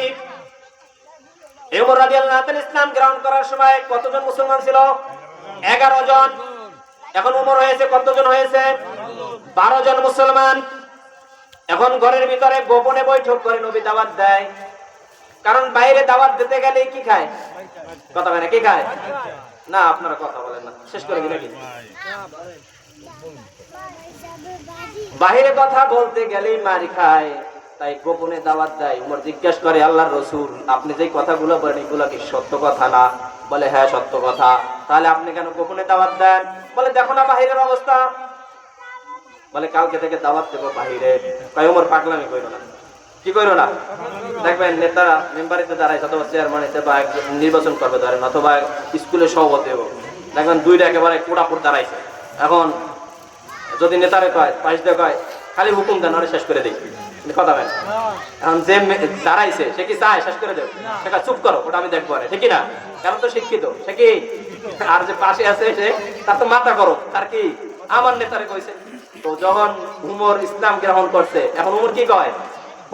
এই উমর রাদিয়াল্লাহু তাআলা ইসলাম গ্রহণ করার সময় কতজন মুসলমান ছিল? 11 জন। এখন উমর হয়েছে কতজন হয়েছে? 12 জন মুসলমান। এখন ঘরের ভিতরে গোপনে বৈঠক করে নবী দাওয়াত দেয়। কারণ বাইরে দাওয়াত দিতে গেলে কি খায়? কথা বলে না, কি খায়? না, আপনারা কথা বলেন না, শেষ করে দিলে কি? বাইরে কথা বলতে গেলেই মারি খায়, তাই গোপনে দাওয়াত দেয়। উমর জিজ্ঞেস করে, আল্লাহর রাসূল, আপনি যে কথাগুলো বলেন এগুলো কি সত্য কথা না? বলে হ্যাঁ সত্য কথা। তাহলে আপনি কেন গোপনে দাওয়াত দেন? বলে দেখো না বাহিরের অবস্থা। বলে কালকে থেকে দাওয়াত দেবো বাহিরে। কয় উমর পাগলামি কইরো না। কি কইরো না? দেখবেন নেতারা মেম্বারিতে দাঁড়ায়, অথবা চেয়ারম্যানিতে বা নির্বাচন করবে ধরেন, অথবা স্কুলের সভাপতি হোক, দেখবেন দুইটা একেবারে কোড়াপুর দাঁড়াইছে। এখন যদি নেতারে কয়, পাশ দিয়ে কয় খালি হুকুম দেন আরে শেষ করে দিই, কথা বলেন। এখন যে দাঁড়াইছে সে কি চায় শেষ করে দেব? সেটা চুপ করো, ওটা আমি দেখবো, আরে ঠিকই না? কারণ তো শিক্ষিত সে কি, আর যে পাশে আছে সে তার তো মাথা করো, তার কি আমার নেতারে কইছে। তো যখন উমর ইসলাম গ্রহণ করছে, এখন উমর কি কয়?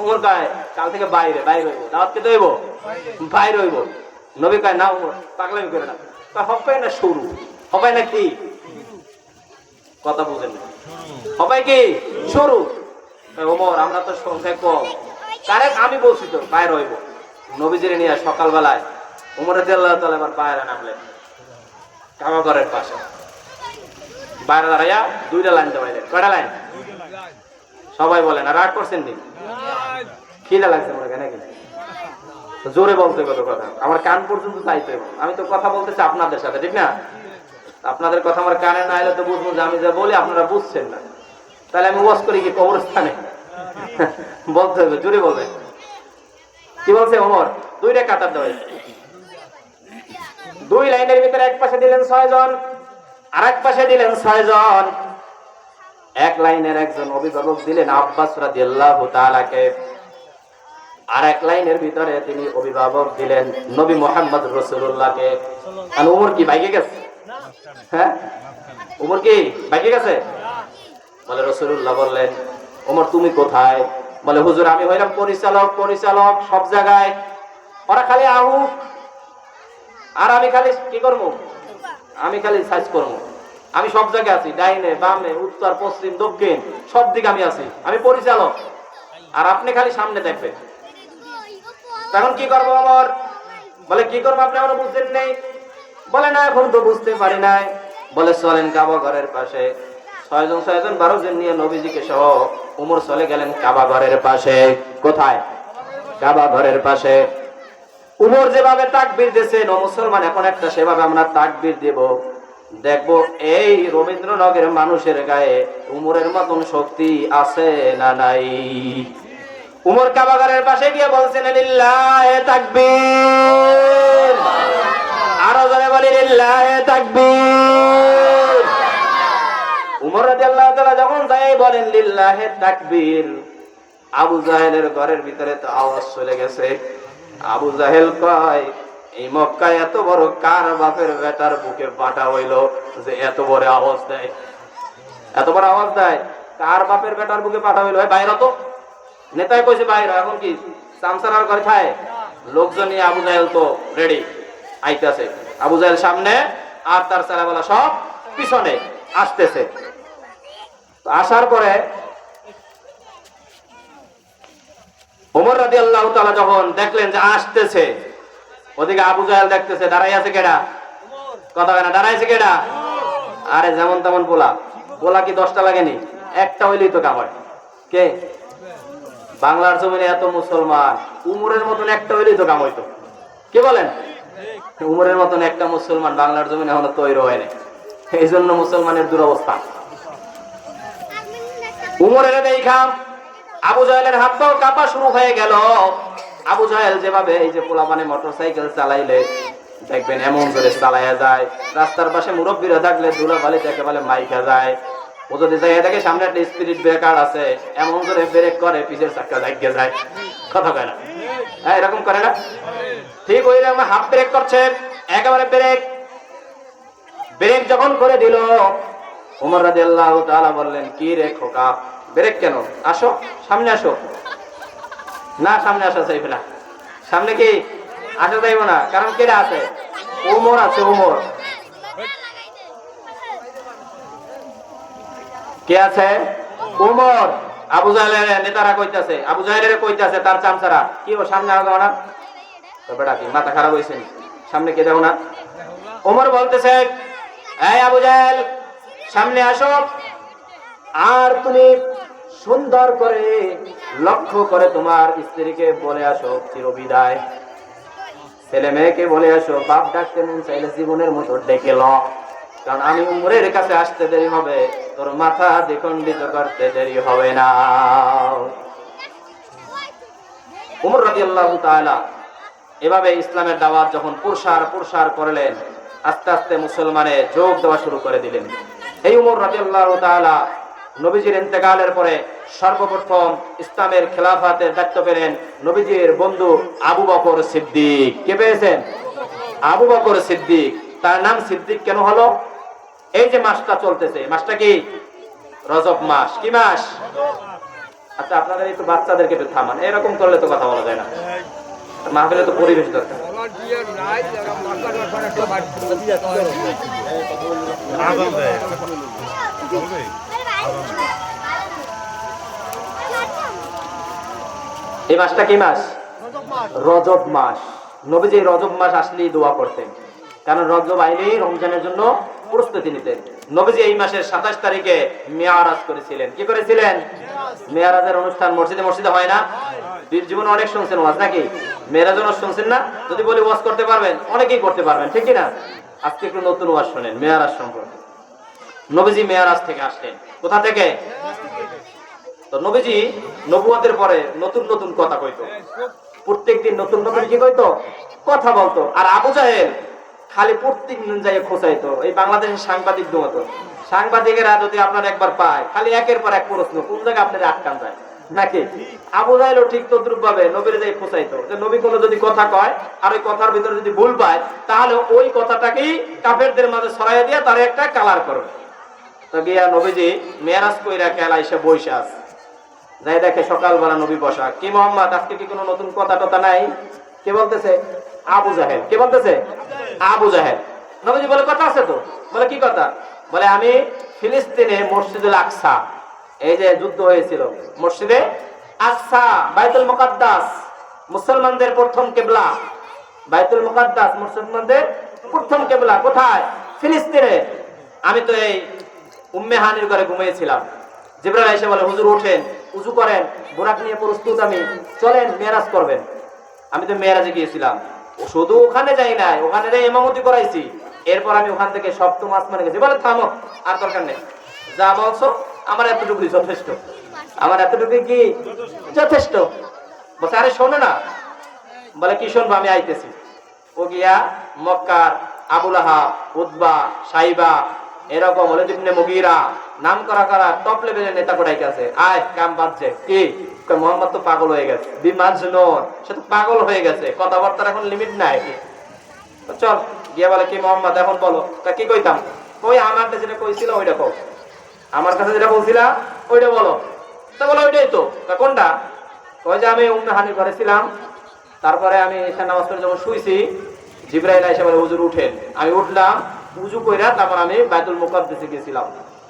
উমর কয় কাল থেকে বাইরে বাইরে হইব, দাওয়াত কে হইব? বাইরে হইব। নবী কয় না উমর পাগলামি করে না, হবে না শুরু, হবে না কি? কথা বুঝেন না, হবে কি শুরু? ওমর আমরা তো সংখ্যা কম, কারেক্ট আমি বলছি তো বাইরে হইব। নবীজিরে নিয়ে সকালবেলায় ওমর রাদিয়াল্লাহু তাআলা এবার বাইরে নামলেন কাবা ঘরের পাশে। বাইরে দাঁড়াইয়া দুইটা লাইন দাঁড়াইলেন। কয়টা লাইন? সবাই বলেন, আর রাগ করছেন নি? খিদা লাগছে মনে হয় নাকি? জোরে বলতে কত কথা, আমার কান পর্যন্ত চাইতে। আমি তো কথা বলতেছি আপনাদের সাথে, ঠিক না? আপনাদের কথা আমার কানে না এলে তো বুঝবো যে আমি যা বলি আপনারা বুঝছেন না। তাহলে আমি ওয়াজ করি কি কবরস্থানে? বলতে হবে, জোরে বলবে। কি বলছে ওমর? দুইটা কাতার দেওয়া, দুই লাইনের ভিতরে এক পাশে দিলেন 6 জন, আর এক পাশে দিলেন 6 জন। এক লাইনের একজন অভিভাবক দিলেন আব্বাস রাদিয়াল্লাহু তাআলাকে, আর এক লাইনের ভিতরে তিনি অভিভাবক দিলেন নবী মুহাম্মদ রাসূলুল্লাহকে। আর ওমর কি বাইকে গেছে? হ্যাঁ, ওমর কি বাইকে গেছে? বলে রাসূলুল্লাহ বললেন, ওমর তুমি কোথায়? বলে হুজুর আমি হইলাম পরিচালক, পরিচালক সব জায়গায়। ওরা খালি আহু, আর আমি খালি কি করবো? আমি খালি সাইজ করবো। আমি সব জায়গায় আছি, ডাইনে বামে উত্তর পশ্চিম দক্ষিণ সব দিকে আমি আছি, আমি পরিচালক, আর আপনি খালি সামনে দেখবেন। তখন কি করবো ওমর? বলে কি করবো আপনি এখনো বুঝছেন নেই? বলে না এখন তো বুঝতে পারি নাই। বলে চলেন কাবা ঘরের পাশে। 6 জন 12 জন নিয়ে নবীজিকে সহ উমর চলে গেলেন কাবা ঘরের পাশে। কোথায়? কাবা ঘরের পাশে। উমর যেভাবে তাকবীর দিয়েছেন ও মুসলমান এখন একটা সেভাবে আমরা তাকবীর দেব। দেখবো এই রবীন্দ্রনগরের মানুষের গায়ে উমরের মতন শক্তি আছে না নাই। উমর কাবা ঘরের পাশে গিয়ে বলছেন লিল্লাহি তাকবীর, আরো জোরে বলি লিল্লাহি তাকবীর। উমর রাদিয়াল্লাহু তাআলা যখন যাই বলেন লিল্লাহি তাকবীর, আবু জাহেলের ঘরের ভিতরে তো আওয়াজ চলে গেছে। আবু জাহেল কয়, এই মক্কায় এত বড় কার বাপের বেটার বুকে বাটা হইলো যে এত বড় আওয়াজ দেয়, এত বড় আওয়াজ দেয়, কার বাপের বেটার বুকে পাঠা হইলো? বাইরে তো নেতাই কইছে বাইরে, এখন কি সামসারার ঘরে খায়? লোকজন নিয়ে আবু জাহেল তো রেডি আইতাছে। আবু জাহেল সামনে আর তার ছেলেবেলা সব পিছনে আসতেছে। আসার পরে ওমর রাদিয়াল্লাহু তাআলা যখন দেখলেন যে আসতেছে, ওদিকে আবু জাহেল দেখতেছে দাঁড়াই আছে কেডা? কথা কেনা দাঁড়াইছে কেডা? আরে যেমন তেমন পোলা কি 10টা লাগেনি? একটা হইলেই তো কাম হয়। কে? বাংলার জমিনে এত মুসলমান, উমরের মতন একটা হইলেই তো কাম হইতো। কে বলেন? উমরের মতন একটা মুসলমান বাংলার জমিনে এখনো তৈরি হয় নাই। এই জন্য মুসলমানের দুরবস্থা। উমরের দেখা আবু জাহেলের হাত পাও কাঁপা শুরু হয়ে গেল। আবু জাহেল যেভাবে এই যে পোলাপানে মোটরসাইকেল চালাইলে দেখবেন এমন করে চালাইয়া যায়, রাস্তার পাশে মুরব্বীরা থাকলে ধুলাবালি একেবারে মাইকা যায়। ও যদি যাই দেখে সামনে একটা স্পিরিট ব্রেকার আছে, এমন করে ব্রেক করে পিছের চাক্কা জাগিয়ে যায়। কথা কয় না? হ্যাঁ, এরকম করে না? ঠিক ওই রকম হাফ ব্রেক করছে, একেবারে ব্রেক যখন করে দিল, ওমর রাদিয়াল্লাহু তাআলা বললেন, কি রে খোকা, ব্রেক কেন? আসো সামনে আসো। না, সামনে আসা যাইবে না। সামনে কি আসা যাইব না? কারণ কেডা আছে? ওমর আছে। ওমর কে আছে? ওমর। আবু জাহেলের নেতারা কইতাছে, আবু জাহেলের কইতাছে তার চামচারা, কি ও সামনে আসো না? তো বেটা কি মাথা খারাপ হইছে? সামনে কে দেখো না? ওমর বলতেছে, এই আবু জাহেল সামনে আসো, আর তুমি সুন্দর করে লক্ষ্য করে তোমার স্ত্রীকে বলে আসো চিরবিদায়, ছেলে মেয়েকে বলে আসো বাপ ডাকতে মন চাইলে জীবনের মতো ডেকে ল, কারণ আমি উমরের কাছে আসতে দেরি হবে, তোর মাথা দ্বিখণ্ডিত করতে দেরি হবে না। উমর রাদিয়াল্লাহু তাআলা এভাবে ইসলামের দাওয়াত যখন প্রসার করলেন, আস্তে আস্তে মুসলমানে যোগ দেওয়া শুরু করে দিলেন। এই উমর রাদিয়াল্লাহু তাআলা নবীজির ইন্তেকালের পরে সর্বপ্রথম ইসলামের খেলাফতের দায়িত্ব পেলেন নবীজির বন্ধু আবু বকর সিদ্দিক। কে পেয়েছেন? আবু বকর সিদ্দিক। তার নাম সিদ্দিক কেন হলো? এই যে মাসটা চলতেছে, মাসটা কি? রজব মাস। কি মাস? আচ্ছা, আপনাদের একটু বাচ্চাদেরকে একটু থামান, এরকম করলে তো কথা বলা যায় না। মাহফিলে তো পরিবেশ দরকার। এই মাসটা কি মাস? রজব মাস। নবীজি রজব মাস আসলেই দোয়া করতেন, কারণ রজব আইলেই রমজানের জন্য প্রস্তুতি নিতেন। নবীজি এই মাসের 27 তারিখে মেয়ারাজ করেছিলেন। কি করেছিলেন? মেয়ারাজের অনুষ্ঠান মসজিদে হয় না? বীর জীবনে অনেক শুনছেন ওয়াজ, নাকি? মেয়ারাজের ওয়াজ শুনছেন না? যদি বলি ওয়াজ করতে পারবেন, অনেকেই করতে পারবেন, ঠিক কি না? আজকে একটু নতুন ওয়াজ শুনেন মেয়ারাজ সম্পর্কে। নবীজি মেয়ারাজ থেকে আসলেন। কোথা থেকে? তো নবীজি নবুয়তের পরে নতুন নতুন কথা কইতো, প্রত্যেকদিন নতুন নতুন কি কইতো? কথা বলতো। আর আবু জাহেল খালি প্রত্যেক দিন যাই খোঁচাইতো। এই বাংলাদেশের সাংবাদিক মতো, সাংবাদিকেরা যদি আপনার একবার পায়, খালি একের পর এক প্রশ্ন, কোন জায়গায় আপনার আটকান যায় নাকি? আবু জাহেলও ঠিক তদ্রুপ ভাবে নবীর যাই খোঁচাইতো, যে নবী কোনো যদি কথা কয় আর ওই কথার ভিতরে যদি ভুল পায়, তাহলে ওই কথাটাকেই কাফেরদের মাঝে ছড়াইয়া দিয়ে তার একটা কালার করবে। তো গিয়া নবীজি মেরাজ কইরা কেলা এসে বইসা আছে, যাই দেখে সকালবেলা নবী বসা। কি মোহাম্মদ, আজকে কি কোনো নতুন কথা টথা নাই? কে বলতেছে? আবু জাহেল। কে বলতেছে? আবু জাহেল। নবীজি বলে, কথা আছে তো। বলে, কি কথা? বলে, আমি ফিলিস্তিনে মসজিদুল আকসা, এই যে যুদ্ধ হয়েছিল, মসজিদে আকসা, বাইতুল মুকাদ্দাস, মুসলমানদের প্রথম কিবলা। বাইতুল মুকাদ্দাস মুসলমানদের প্রথম কিবলা কোথায়? ফিলিস্তিনে। আমি তো এই উম্মে হানির ঘরে ঘুমিয়েছিলাম। জিবরাইল এসে বলে, হুজুর ওঠেন, উযু করেন, বুরাক নিয়ে প্রস্তুত, আমি চলেন মেরাজ করবেন। আমি তো মেরাজে গিয়েছিলাম, শুধু ওখানে যাই নাই, ওখানে ইমামতি করাইছি। এরপর আমি ওখান থেকে সপ্তম আসমানে গেছি। বলে, থামো, আর দরকার নেই, যা বলছো আমার এতটুকুই যথেষ্ট, আমার এতটুকুই কি যথেষ্ট। বলছে, আরে শোনো না। বলে, কি শুনবো? আমি আইতেছি। ও গিয়া মক্কার আবুল আহাব, উতবা, সাইবা, এরকম ওয়ালিদ ইবনে মুগীরা, নাম করা করা টপ লেভেলের নেতা কোটাই আছে। আয় কাম বাজছে কি, মোহাম্মদ তো পাগল হয়ে গেছে, বিমাজনুন, সে তো পাগল হয়ে গেছে, কথাবার্তার এখন লিমিট নাই। চল গিয়ে বলে কি মোহাম্মদ এখন বলো। কি কইতাম? ওই আমার কাছে যেটা কইছিল ওইটা কও, আমার কাছে যেটা বলছিলা ওইটা বলো। তা বলো ওইটাই তো। কোনটা? ওই যে আমি উম্মে হানির ঘরে ছিলাম, তারপরে আমি এসে নামাজ পড়ে যখন শুইছি, জিবরাইল এসে বলে হুজুর উঠেন। আমি উঠলাম, উজু কইরা তারপর আমি বাইতুল মুকাদ্দাসে গেছিলাম,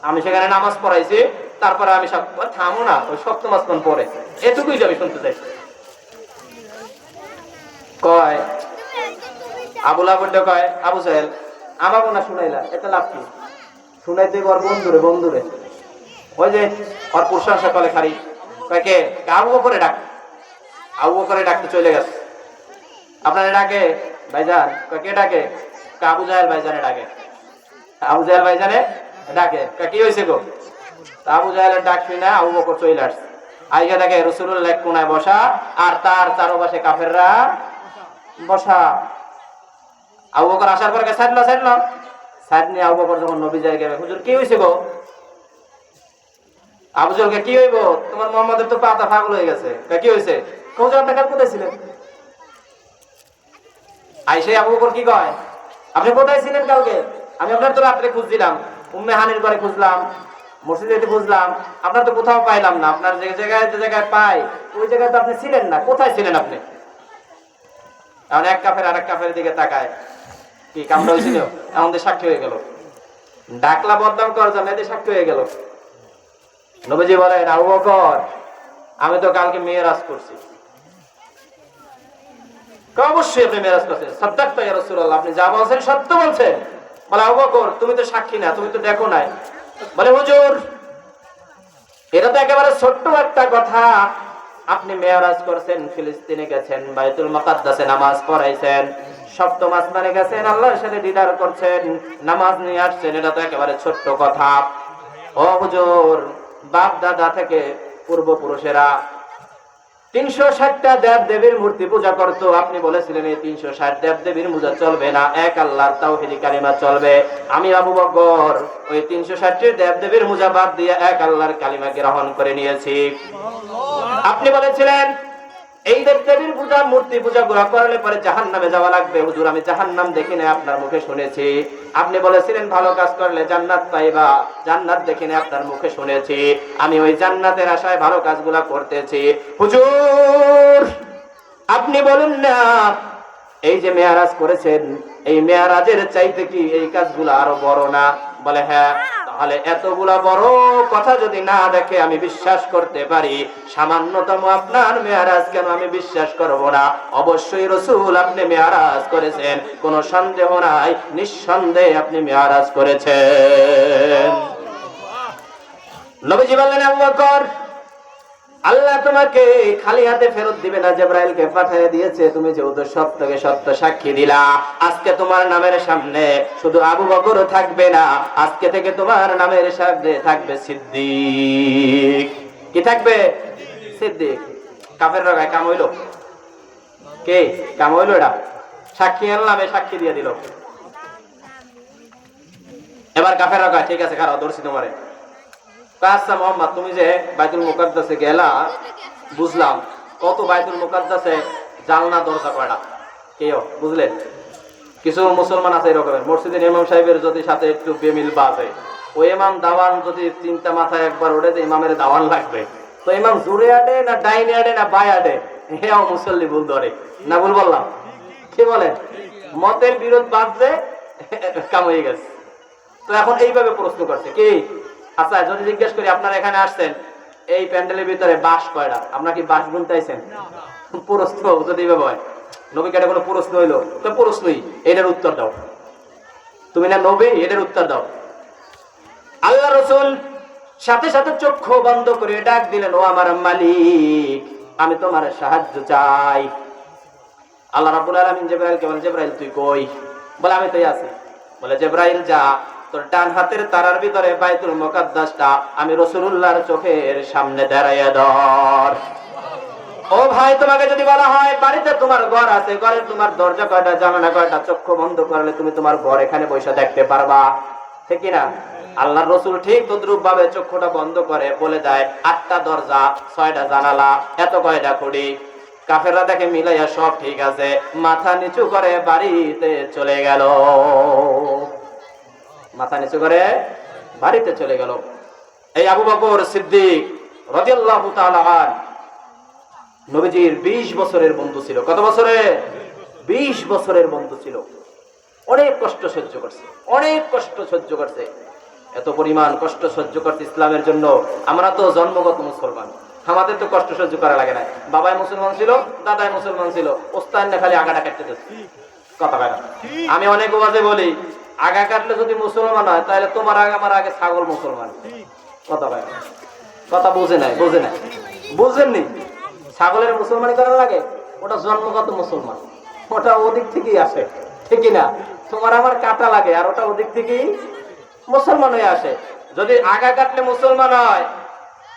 আমি সেখানে নামাজ পড়াইছি, তারপরে আমি সব থামো না, ওই সপ্তম আসমান পড়ে, এটুকুই যাবি শুনতে চাই। কয় আবুল আবুল্লা কয় আবু সাহেল আমাকে না শুনাইলা, এটা লাভ কি? শুনাইতে ওর বন্ধুরে বন্ধুরে ওই যে ওর প্রশংসা করে খালি কয় কে আবু বকরে ডাক, আবু বকরে ডাকতে চলে গেছে। আপনারা ডাকে ভাইজান, কয় কে ডাকে? আবু জাহেল ভাইজানে ডাকে, আবু জাহেল ভাইজানে ডাকে। কি হয়েছে গো? আবু জাহেলের ডাক শুনে না আবু বকর চলে আসছে, আইগা দেখে রাসূলুল্লাহ এক কোনায় বসা আর তার চারপাশে কাফেররা বসা। আবু বকর আসার পরে সাইডলো সাইডলো সাইড নিয়ে আবু বকর যখন নবী যায় গেবে, হুজুর কি হয়েছে গো? আবু জাহেলকে কি হইব, তোমার মোহাম্মদের তো পাতা পাগল হয়ে গেছে। কি হয়েছে? হুজুর আপনি কাল কোথায় ছিলেন? আইসে আবু বকর কি কয়, আপনি কোথায় ছিলেন কালকে? আমি আপনার তো রাত্রে খুঁজছিলাম, উম্মে হানির ঘরে খুঁজলাম, মসজিদে খুঁজলাম, আপনার তো কোথাও পাইলাম না। আপনার যে জায়গায় পাই ওই জায়গায় তো আপনি ছিলেন না, কোথায় ছিলেন আপনি? এখন এক কাফের আরেক কাফের দিকে তাকায়, কি কামড়া হয়েছিল? আমাদের সাক্ষী হয়ে গেল, ডাকলা বদনাম করার জন্য এদের সাক্ষী হয়ে গেল। নবীজি বলেন আবু বকর আমি তো কালকে মেরাজ করছি। অবশ্যই আপনি মেরাজ করছেন, সাদ্দাকতা ইয়া রাসূলুল্লাহ, আপনি যা বলছেন সত্য বলছেন। বলে আবু বকর তুমি তো সাক্ষী না, তুমি তো দেখো নাই। বলে হুজুর এটা তো একেবারে ছোট্ট একটা কথা, আপনি মেরাজ করছেন, ফিলিস্তিনে গেছেন, বাইতুল মুকাদ্দাসে নামাজ পড়াইছেন, সপ্তম আসমানে গেছেন, আল্লাহর সাথে ডিনার করছেন, নামাজ নিয়ে আসছেন, এটা তো একেবারে ছোট্ট কথা। ও হুজুর বাপ দাদা থেকে পূর্বপুরুষেরা 360টা দেব দেবীর মূর্তি পূজা করতো, আপনি বলেছিলেন এই 360 দেব দেবীর পূজা চলবে না, এক আল্লাহর তাওহীদি কালিমা চলবে। আমি আবু বকর ওই 360টি দেব দেবীর পূজা বাদ দিয়ে এক আল্লাহর কালিমা গ্রহণ করে নিয়েছি। আপনি বলেছিলেন এই দেব দেবীর পূজা মূর্তি পূজা গুলো করলে পরে জাহান্নামে যাওয়া লাগবে। হুজুর আমি জাহান্নাম দেখি না, আপনার মুখে শুনেছি। আপনি বলেছিলেন ভালো কাজ করলে জান্নাত পাইবা, জান্নাত দেখি না, আপনার মুখে শুনেছি। আমি ওই জান্নাতের আশায় ভালো কাজগুলা করতেছি। হুজুর আপনি বলুন না এই যে মেয়ারাজ করেছেন, এই মেয়ারাজের চাইতে কি এই কাজগুলো আরো বড় না? বলে হ্যাঁ। তাহলে এতগুলা বড় কথা যদি না দেখে আমি বিশ্বাস করতে পারি, সামান্যতম আপনার মেয়ারাজ কেন আমি বিশ্বাস করব না? অবশ্যই রাসূল আপনি মেয়ারাজ করেছেন, কোনো সন্দেহ নাই, নিঃসন্দেহে আপনি মেয়ারাজ করেছেন। নবীজি বললেন আবু বকর আল্লাহ তোমাকে খালি হাতে ফেরত দিবে না, জিবরাইলকে পাঠিয়ে দিয়েছে, তুমি যেহেতু সত্যকে সত্য সাক্ষী দিলা, আজকে তোমার নামের সামনে শুধু আবু বকর থাকবে না, আজকে থেকে তোমার নামের সামনে থাকবে সিদ্দিক। কি থাকবে? সিদ্দিক। কাফেররা গায়ে কাম হইল, কে কাম হইল? এটা সাক্ষী আনলাম, সাক্ষী দিয়ে দিল। এবার কাফেররা গায়ে ঠিক আছে খারাপ ধরছি তোমারে। আচ্ছা মোহাম্মদ তুমি যে বাইতুল মুকাদ্দাসে গেলা, বুঝলাম, কত বাইতুল মুকাদ্দাসে জানলা দরজা কয়টা কেউ বুঝলেন? কিছু মুসলমান আছে এরকমের, মসজিদের ইমাম সাহেবের যদি সাথে একটু বেমিল বাজে, ওই ইমাম দাওয়ান যদি চিন্তা মাথায় একবার ওঠে যে ইমামের দাওয়ান লাগবে, তো ইমাম জুড়ে আডে না ডাইনে আডে না বাই আডে, হেও মুসল্লি ভুল ধরে না। ভুল বললাম? কি বলেন? মতের বিরোধ বাঁধবে কাম হয়ে গেছে। তো এখন এইভাবে প্রশ্ন করছে কি, আচ্ছা যদি জিজ্ঞেস করি আপনারা এখানে আসছেন, এই প্যান্ডেলের ভিতরে বাঁশ কয়টা? আপনারা কি বাঁশ গুনতেছেন? প্রশ্ন যদি এইভাবে হয়, নবী কেটে কোনো প্রশ্ন হইলো তো প্রশ্নই, এটার উত্তর দাও। তুমি না নবী, এটার উত্তর দাও। আল্লাহ রাসূল সাথে সাথে চক্ষু বন্ধ করে ডাক দিলেন, ও আমার মালিক আমি তোমার সাহায্য চাই। আল্লাহ রাব্বুল আলামিন জিবরাইলকে বলেন, জিবরাইল তুই কই? বলে আমি তো আছি। বলে জিবরাইল যা তোর ডান হাতের তারার ভিতরে বাইতুল মুকাদ্দাসটা আমি রাসূলুল্লাহর চোখের সামনে দাঁড়াইয়া ধর। ও ভাই, তোমাকে যদি বলা হয় বাড়িতে তোমার ঘর আছে, ঘরে তোমার দরজা কয়টা, জানালা কয়টা, চক্ষু বন্ধ করলে তুমি তোমার ঘর এখানে বসে দেখতে পারবা, ঠিক না? আল্লাহর রাসূল ঠিক তদ্রূপ ভাবে চক্ষুটা বন্ধ করে বলে দেয় 8টা দরজা, 6টা জানালা, এত কয়টা খুঁড়ি। কাফেররা দেখে মিলাইয়া সব ঠিক আছে, মাথা নিচু করে বাড়িতে চলে গেল। মাথা নিচু করে বাড়িতে চলে গেল। এই আবু বকর সিদ্দিক রাদিয়াল্লাহু তাআলা আনহু নবীজির 20 বছরের বন্ধু ছিল। কত বছরে? 20 বছরের বন্ধু ছিল। অনেক কষ্ট সহ্য করছে, অনেক কষ্ট সহ্য করছে। এত পরিমাণ কষ্ট সহ্য করছে ইসলামের জন্য। আমরা তো জন্মগত মুসলমান, আমাদের তো কষ্ট সহ্য করা লাগে না। বাবাই মুসলমান ছিল, দাদাই মুসলমান ছিল, ওস্তাদ না খালি আগাটা কাটতে দিচ্ছে। কথা বলে না। আমি অনেক ওয়াজে বলি, আগা কাটলে যদি মুসলমান হয় তাহলে তোমার আগে আমার আগে ছাগল মুসলমান। কথা বলে না। কথা বুঝে নাই, বুঝে নাই, বুঝেননি? ছাগলের মুসলমানি করা লাগে, ওটা জন্মগত মুসলমান, ওটা ওদিক থেকেই আসে, ঠিক না? তোমার আমার কাটা লাগে, আর ওটা ওদিক থেকেই মুসলমান হয়ে আসে। যদি আগা কাটলে মুসলমান হয়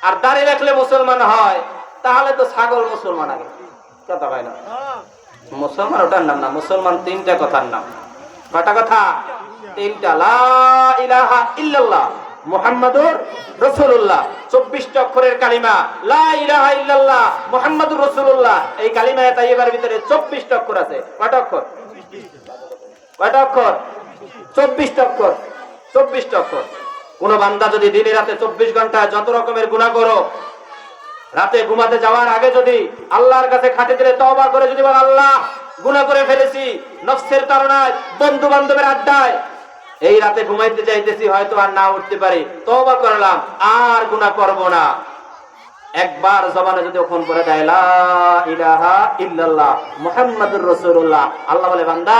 আর দাড়ি রাখলে মুসলমান হয়, তাহলে তো ছাগল মুসলমান আগে। কথা হয় না? মুসলমান ওটার নাম না, মুসলমান 3টা কথার নাম। কয়টা কথা? 3টা। লা ইলাহা ইল্লাল্লাহ মুহাম্মাদুর রাসূলুল্লাহ, 24টা অক্ষরের কালিমা। লা ইলাহা ইল্লাল্লাহ মুহাম্মাদুর রাসূলুল্লাহ, এই কালিমায়ে তাইয়্যিবার ভিতরে 24টা অক্ষর আছে। কয়টা অক্ষর? কয়টা অক্ষর? 24টা অক্ষর। 24টা অক্ষর। কোন বান্দা যদি দিনে রাতে 24 ঘন্টা যত রকমের গুনাহ করো, রাতে ঘুমাতে যাওয়ার আগে যদি আল্লাহর কাছে খাটে দিলে তওবা করে যদি বল, আল্লাহ গুনাহ করে ফেলেছি, নফসের তাড়নায়, বন্ধু বান্ধবের আড্ডায়, এই রাতে ঘুমাইতে যাইতেছি, হয়তো আর না উঠতে পারি, তওবা করলাম, আর গুনাহ করব না। একবার জবানে যদি ওখান করে দেয় লা ইলাহা ইল্লাল্লাহ মুহাম্মাদুর রাসূলুল্লাহ, আল্লাহ বলে, বান্দা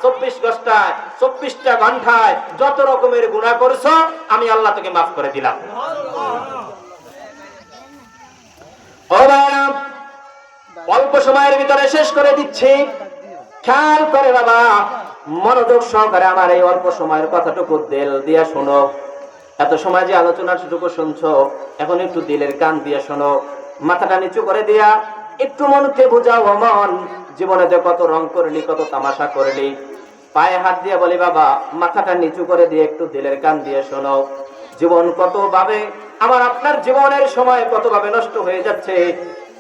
24টা ঘন্টায় যত রকমের গুনাহ করেছো আমি আল্লাহ তোকে মাফ করে দিলাম। ও বাবা, অল্প সময়ের ভিতরে শেষ করে দিচ্ছি, খেয়াল করে বাবা, মনোযোগ সহকারে আমার এই অল্প সময়ের কথাটুকু দিল দিয়া শোনো। এত সময় যে আলোচনাটুকু শুনছো, এখন একটু দিলের কান দিয়ে শোনো, মাথাটা নিচু করে দিয়া একটু মনকে বুঝাও। মন, জীবনে কত রং করলি, কত তামাশা করলি, পায়ে হাত দিয়ে বলি বাবা, মাথাটা নিচু করে দিয়ে একটু দিলের কান দিয়ে শোনো। জীবন কত ভাবে, আমার আপনার জীবনের সময় কত ভাবে নষ্ট হয়ে যাচ্ছে।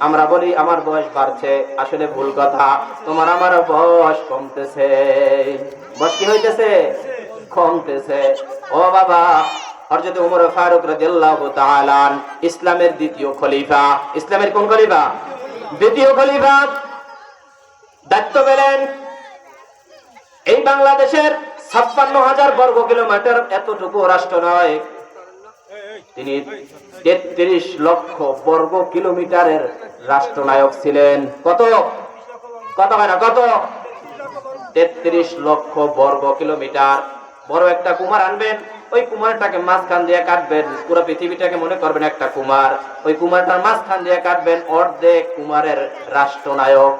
আমরা বলি আমার বয়স বাড়ছে, আসলে ভুল কথা, তোমার আমার বয়স কমতেছে। বয়স কি হইতেছে? কমতেছে। ও বাবা, হযরত ওমর ফারুক রাদিয়াল্লাহু তাআলা ইসলামের দ্বিতীয় খলিফা, ইসলামের কোন খলিফা? দ্বিতীয় খলিফা। দায়িত্ব পেলেন এই বাংলাদেশের 56,000 বর্গ কিলোমিটার এতটুকু রাষ্ট্র নয়, তিনি 33 লক্ষ বর্গ কিলোমিটারের রাষ্ট্রনায়ক ছিলেন। কত? কত হয় না? কত? 33 লক্ষ বর্গ কিলোমিটার। বড় একটা কুমার আনবেন, ওই কুমারটাকে মাঝখান দিয়ে কাটবেন, পুরো পৃথিবীটাকে মনে করবেন একটা কুমার, ওই কুমারটার মাঝখান দিয়ে কাটবেন, অর্ধেক কুমারের রাষ্ট্রনায়ক।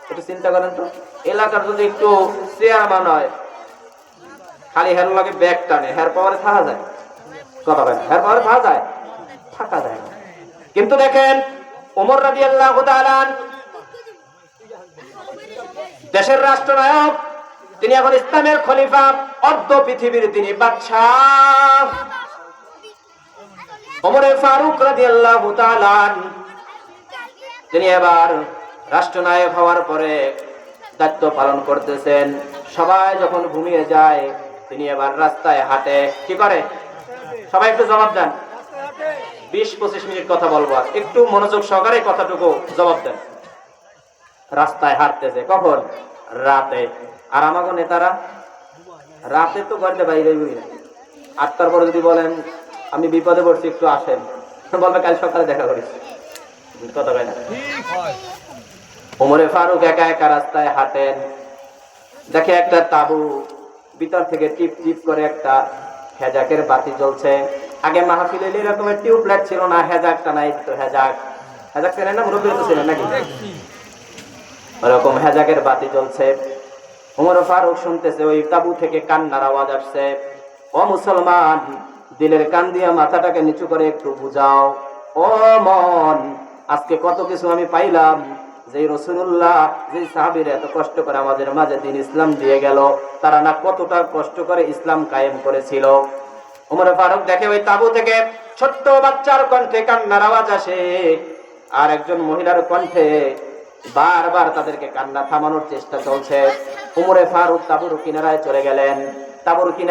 একটু চিন্তা করেন তো, এলাকার যদি একটু চেয়ারম্যান হয়, খালি হের লাগে ব্যাগ টানে, হের পাওয়ারে থাকা যায়? কথা বলেন, হের পাওয়ারে থাকা যায়? থাকা যায় না। কিন্তু দেখেন ওমর রাদিয়াল্লাহু তাআলা দেশের রাষ্ট্রনায়ক, তিনি এখন ইসলামের খলিফা, অর্ধ পৃথিবীর তিনি বাদশাহ। ওমর ফারুক রাদিয়াল্লাহু তাআলা তিনি এবার রাষ্ট্রনায়ক হওয়ার পরে দায়িত্ব পালন করতেছেন। সবাই যখন ঘুমিয়ে যায়, তিনি এবার রাস্তায় হাঁটে। কি করে? সবাই একটু জবাব দেন। 20-25 মিনিট কথা বলবো, একটু মনোযোগ সহকারে কথাটুকু জবাব দেন। রাস্তায় হাঁটতেছে কখন? রাতে। আর আমাকে নেতারা রাতে তো বাড়িতে বাইরে বই না, 8টার পরে যদি বলেন আমি বিপদে পড়ছি একটু আসেন, বলবে কাল সকালে দেখা করিস। কথা কয় না? ওমরে ফারুক একা একা রাস্তায় হাঁটেন, দেখে একটা তাবু, ভিতর থেকে টিপ টিপ করে একটা হেজাকের বাতি জ্বলছে। আগে মাহফিলে এরকমের টিউবলাইট ছিল না, হেজাকটা নাই তো। হেজাক ছিলেন না? মুরব্বী তো ছিলেন নাকি? ওরকম হেজাকের বাতি জ্বলছে। ওমর ফারুক শুনতেছে ওই তাবু থেকে কান্নার আওয়াজ আসছে। ও মুসলমান, দিলের কান দিয়ে মাথাটাকে নিচু করে একটু বুঝাও। ও মন, আজকে কত কিছু আমি পাইলাম, যে রাসূলুল্লাহ যে সাহাবীরা এত কষ্ট করে আমাদের মাঝে দিন ইসলাম দিয়ে গেল, তারা না কতটা কষ্ট করে ইসলাম কায়েম করেছিল। ওমর ফারুক দেখে ওই তাঁবু থেকে ছোট্ট বাচ্চার কণ্ঠে কান্নার আওয়াজ আসে, আর একজন মহিলার কণ্ঠে বারবার তাদেরকে কান্না থামানোর চেষ্টা চলছে। ওমর ফারুক তাঁবুর কিনারায় চলে গেলেন। তাঁবুর কিনারায়